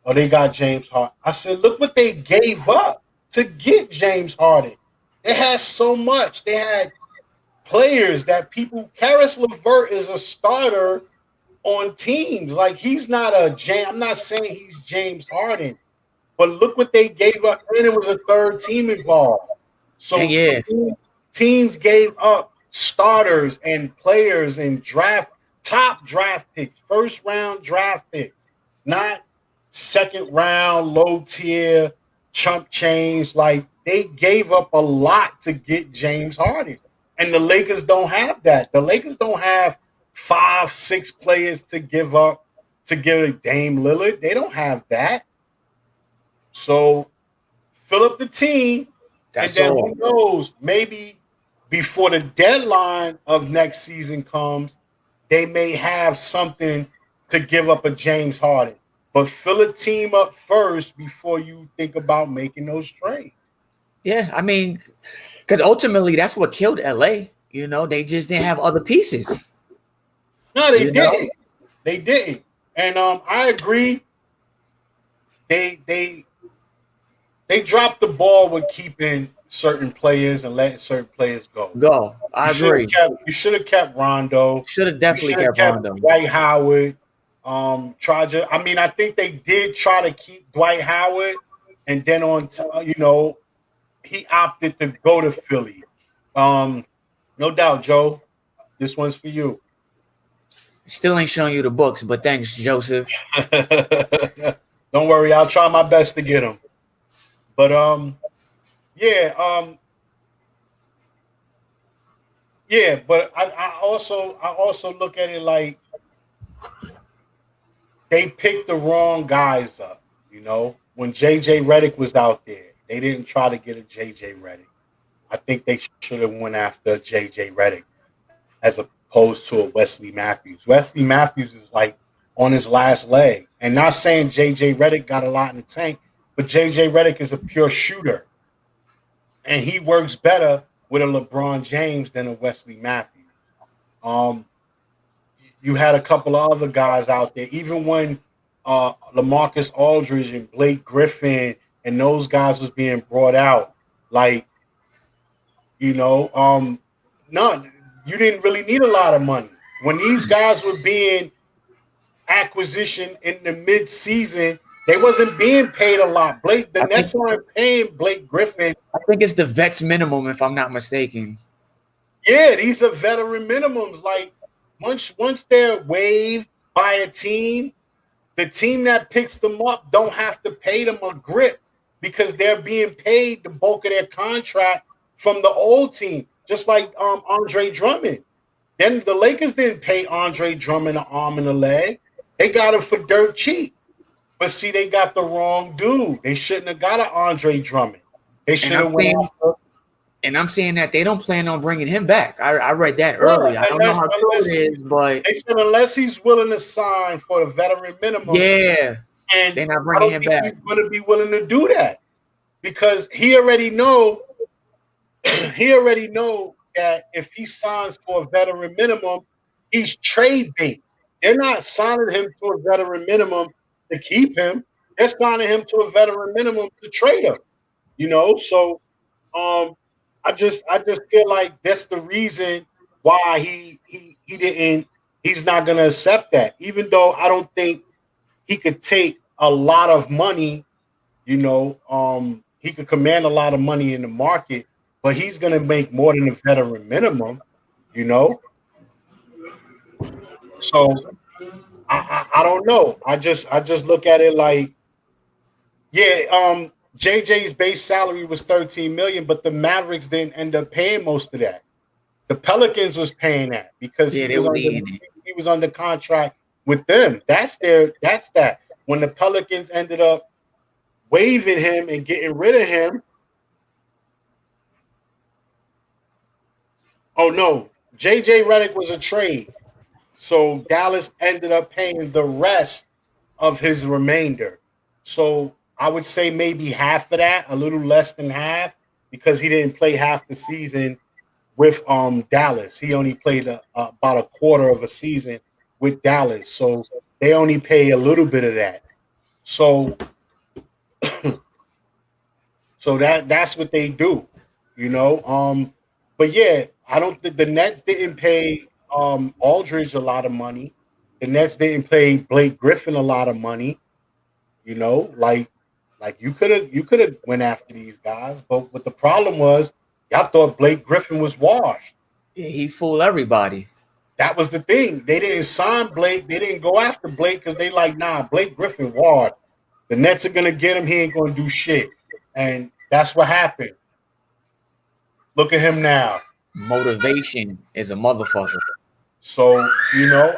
S2: Oh, they got James Harden. I said, look what they gave up to get James Harden. They had so much. They had players that Karis LeVert is a starter on teams. Like he's not a James. I'm not saying he's James Harden, but look what they gave up, and it was a third team involved. So
S1: Yeah,
S2: teams gave up starters and players and top draft picks, first round draft picks, not second round low tier chump change. Like they gave up a lot to get James Harden, and the Lakers don't have that. The Lakers don't have 5, 6 players to give up to get a Dame Lillard. They don't have that. So fill up the team, and
S1: that's
S2: then
S1: all.
S2: who knows? Maybe before the deadline of next season comes, they may have something to give up a James Harden. But fill a team up first before you think about making those trades.
S1: Yeah, I mean, because ultimately that's what killed LA. You know, they just didn't have other pieces.
S2: No, they
S1: You know,
S2: didn't. They didn't. And I agree. They dropped the ball with keeping certain players and letting certain players go.
S1: go. I agree.
S2: You should have kept Rondo.
S1: Should have
S2: You
S1: definitely
S2: should have
S1: kept
S2: kept
S1: Rondo.
S2: Dwight Howard. Tried to. I mean, I think they did try to keep Dwight Howard, and then he opted to go to Philly. No doubt, Joe. This one's for you.
S1: Still ain't showing you the books, but thanks, Joseph.
S2: Don't worry, I'll try my best to get him. But yeah, yeah. But I also look at it like they picked the wrong guys up. You know, when JJ Redick was out there, they didn't try to get a JJ Redick. I think they should have went after JJ Redick as opposed to a Wesley Matthews. Wesley Matthews is like on his last leg, and not saying JJ Redick got a lot in the tank, but JJ Redick is a pure shooter, and he works better with a LeBron James than a Wesley Matthews. Um, you had a couple of other guys out there, even when LaMarcus Aldridge and Blake Griffin and those guys was being brought out, like none. You didn't really need a lot of money when these guys were being acquisition in the mid-season. They wasn't being paid a lot. The Nets aren't paying Blake Griffin.
S1: I think it's the vets minimum, if I'm not mistaken.
S2: Yeah, these are veteran minimums. Like once they're waived by a team, the team that picks them up don't have to pay them a grip because they're being paid the bulk of their contract from the old team, just like Andre Drummond. Then the Lakers didn't pay Andre Drummond an arm and a leg. They got him for dirt cheap. But see, they got the wrong dude. They shouldn't have got an Andre Drummond. They should have went after.
S1: And I'm saying that they don't plan on bringing him back. I read that earlier. I don't know how true it is, but
S2: they said unless he's willing to sign for the veteran minimum,
S1: yeah,
S2: and
S1: they're not bringing him back.
S2: He's going to be willing to do that because he already know that if he signs for a veteran minimum, he's trade bait. They're not signing him to a veteran minimum to keep him. They're signing him to a veteran minimum to trade him. So I just feel like that's the reason why he's not going to accept that, even though I don't think he could take a lot of money. He could command a lot of money in the market, but he's going to make more than the veteran minimum. So I don't know. I just look at it like, yeah, JJ's base salary was $13 million, but the Mavericks didn't end up paying most of that. The Pelicans was paying that because he was under contract with them. That's that. When the Pelicans ended up waiving him and getting rid of him. Oh no, JJ Redick was a trade. So Dallas ended up paying the rest of his remainder. So I would say maybe half of that, a little less than half, because he didn't play half the season with Dallas. He only played about a quarter of a season with Dallas. So they only pay a little bit of that. So that's what they do, But yeah, I don't think the Nets didn't pay Aldridge a lot of money. The Nets didn't pay Blake Griffin a lot of money. You know, like you could have went after these guys, but what the problem was, y'all thought Blake Griffin was washed.
S1: Yeah, he fooled everybody.
S2: That was the thing. They didn't sign Blake. They didn't go after Blake because they like, nah, Blake Griffin washed. The Nets are gonna get him. He ain't gonna do shit, and that's what happened. Look at him now.
S1: Motivation is a motherfucker.
S2: So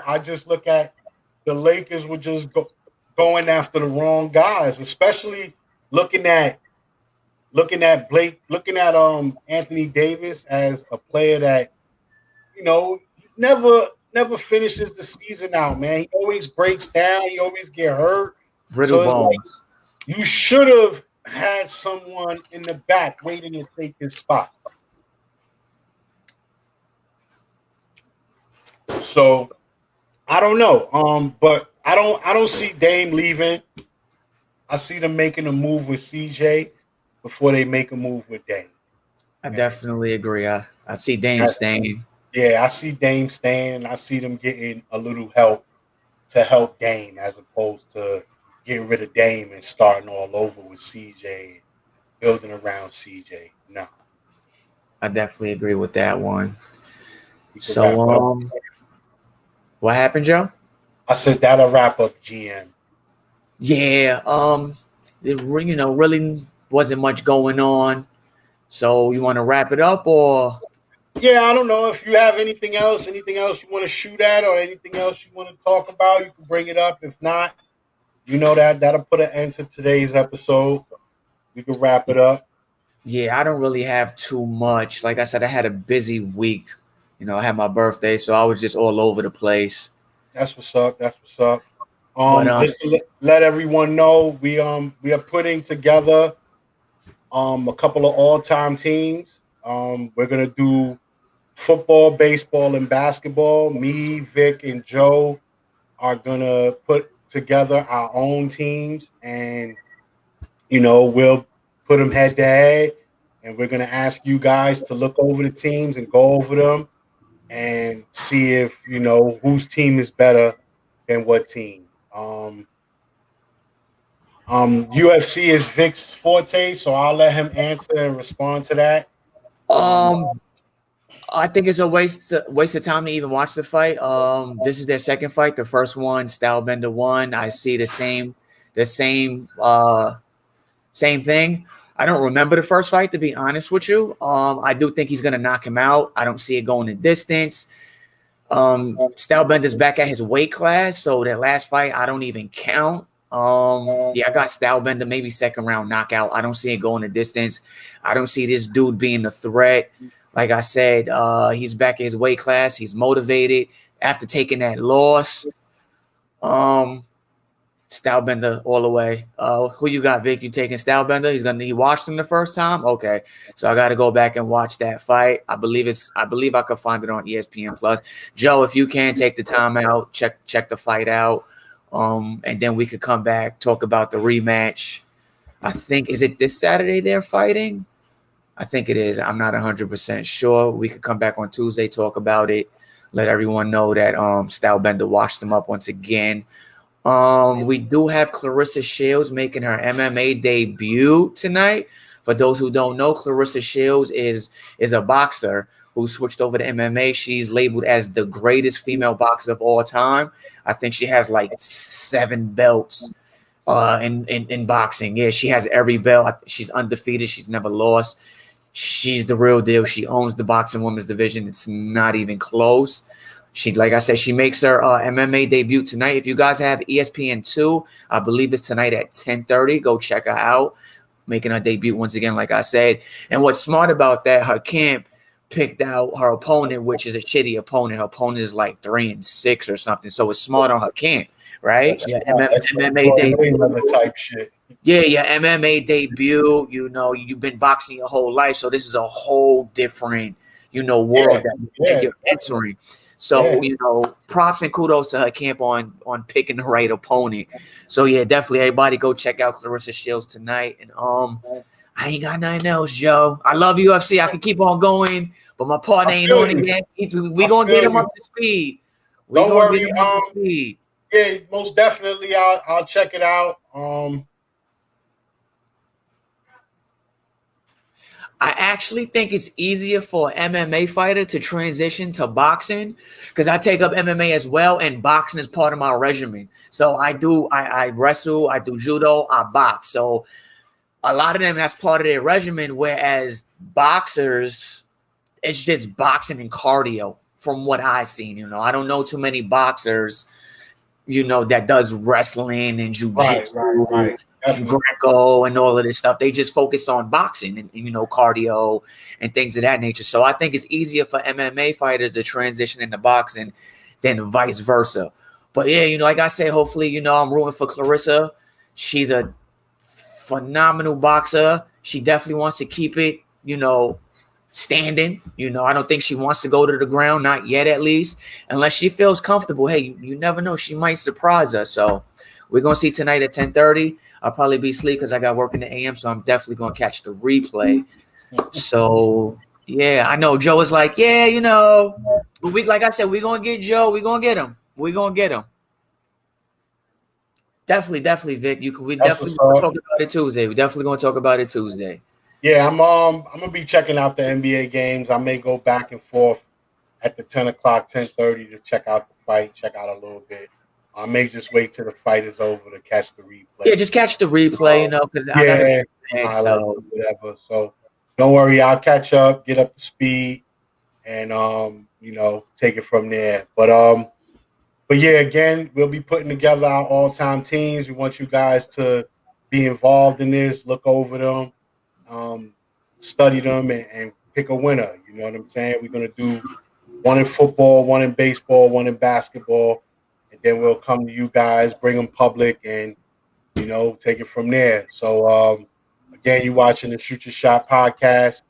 S2: I just look at the Lakers were just going after the wrong guys, especially looking at Blake, looking at Anthony Davis as a player that never finishes the season out, man. He always breaks down. He always get hurt.
S1: Brittle bones.
S2: Like, you should have had someone in the back waiting to take his spot. So I don't know. But I don't see Dame leaving. I see them making a move with CJ before they make a move with Dame.
S1: I definitely agree. I see Dame staying.
S2: Yeah, I see Dame staying. I see them getting a little help to help Dame as opposed to getting rid of Dame and starting all over with CJ, building around CJ. No.
S1: I definitely agree with that one. So, what happened, Joe?
S2: I said that'll wrap up GM.
S1: Yeah, it really wasn't much going on. So you want to wrap it up, or?
S2: Yeah, I don't know if you have anything else you want to shoot at, or anything else you want to talk about. You can bring it up. If not, that'll put an end to today's episode. We can wrap it up.
S1: Yeah, I don't really have too much. Like I said, I had a busy week. I had my birthday, so I was just all over the place.
S2: That's what's up. Just to let everyone know, we are putting together a couple of all-time teams. We're gonna do football, baseball, and basketball. Me, Vic, and Joe are gonna put together our own teams, and we'll put them head to head, and we're gonna ask you guys to look over the teams and go over them and see if whose team is better than what team. UFC is Vic's forte, so I'll let him answer and respond to that.
S1: I think it's a waste of time to even watch the fight. This is their second fight. The first one, Stylebender won. I see the same thing. I don't remember the first fight, to be honest with you. I do think he's gonna knock him out. I don't see it going the distance. Stylebender's back at his weight class, so that last fight I don't even count. I got Stylebender, maybe second round knockout. I don't see it going the distance. I don't see this dude being a threat. Like I said, he's back at his weight class. He's motivated after taking that loss. Stylebender all the way. Who you got, Vic? You taking Stylebender? He watched him the first time? Okay. So I got to go back and watch that fight. I believe I could find it on ESPN Plus. Joe, if you can take the time out, check the fight out. And then we could come back, talk about the rematch. I think, is it this Saturday they're fighting? I think it is. I'm not 100% sure. We could come back on Tuesday, talk about it, let everyone know that Stylebender washed them up once again. We do have Claressa Shields making her MMA debut tonight. For those who don't know, Claressa Shields is a boxer who switched over to MMA. She's labeled as the greatest female boxer of all time. I think she has like 7 belts in boxing. Yeah, she has every belt. She's undefeated. She's never lost. She's the real deal. She owns the boxing women's division. It's not even close. Like I said, she makes her MMA debut tonight. If you guys have ESPN2, I believe it's tonight at 10:30. Go check her out. Making her debut once again, like I said. And what's smart about that, her camp picked out her opponent, which is a shitty opponent. Her opponent is like 3-6 or something. So it's smart on her camp, right?
S2: Yeah, MMA debut type shit.
S1: Yeah, your MMA debut. You've been boxing your whole life, so this is a whole different, world that you're entering. So, props and kudos to her camp on picking the right opponent. So, yeah, definitely everybody go check out Claressa Shields tonight. And I ain't got nothing else, Joe. I love UFC. I can keep on going, but my partner ain't on it yet. We going to get him up to speed. We
S2: Don't
S1: gonna
S2: worry.
S1: get him up to speed.
S2: Yeah, most definitely. I'll check it out.
S1: I actually think it's easier for an MMA fighter to transition to boxing because I take up MMA as well, and boxing is part of my regimen. So I wrestle, I do judo, I box. So a lot of them, that's part of their regimen, whereas boxers, it's just boxing and cardio from what I've seen. I don't know too many boxers that does wrestling and jujitsu,
S2: Right.
S1: Greco, and all of this stuff. They just focus on boxing and cardio and things of that nature. So I think it's easier for MMA fighters to transition into boxing than vice versa. But yeah, like I said, hopefully, I'm rooting for Clarissa. She's a phenomenal boxer. She definitely wants to keep it, standing. I don't think she wants to go to the ground, not yet at least, unless she feels comfortable. Hey, you never know. She might surprise us. So we're going to see tonight at 10:30. I'll probably be asleep because I got work in the AM, so I'm definitely going to catch the replay. So, yeah, I know Joe is like, yeah, like I said, we're going to get Joe. We're going to get him. We're going to get him. Definitely, Vic. We definitely going to talk about it Tuesday. We're definitely going to talk about it Tuesday.
S2: Yeah, I'm gonna be checking out the NBA games. I may go back and forth at the 10 o'clock, 10:30 to check out the fight, check out a little bit. I may just wait till the fight is over to catch the replay.
S1: Yeah, just catch the replay, because I gotta
S2: whatever. So don't worry, I'll catch up, get up to speed, and take it from there. But yeah, again, we'll be putting together our all-time teams. We want you guys to be involved in this, look over them. Study them and pick a winner. You know what I'm saying? We're going to do one in football, one in baseball, one in basketball, and then we'll come to you guys, bring them public, and take it from there. So again, you watching the Shoot Your Shot podcast.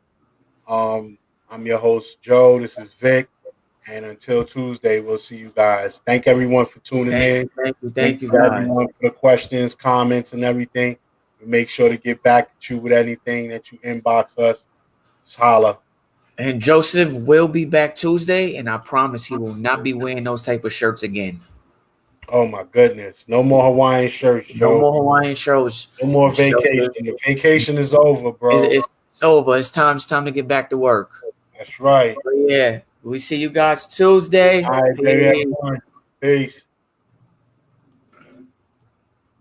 S2: I'm your host, Joe. This is Vic, and until Tuesday, we'll see you guys. Thank everyone for tuning in.
S1: Thank you guys.
S2: Everyone for the questions, comments, and everything. We make sure to get back at you with anything that you inbox us. Just holla.
S1: And Joseph will be back Tuesday, and I promise he will not be wearing those type of shirts again.
S2: Oh my goodness! No more Hawaiian shirts, Joe.
S1: No more Hawaiian shirts.
S2: No more vacation. The vacation is over, bro.
S1: It's over. It's time to get back to work.
S2: That's right.
S1: But yeah, we see you guys Tuesday.
S2: All right, baby. Peace.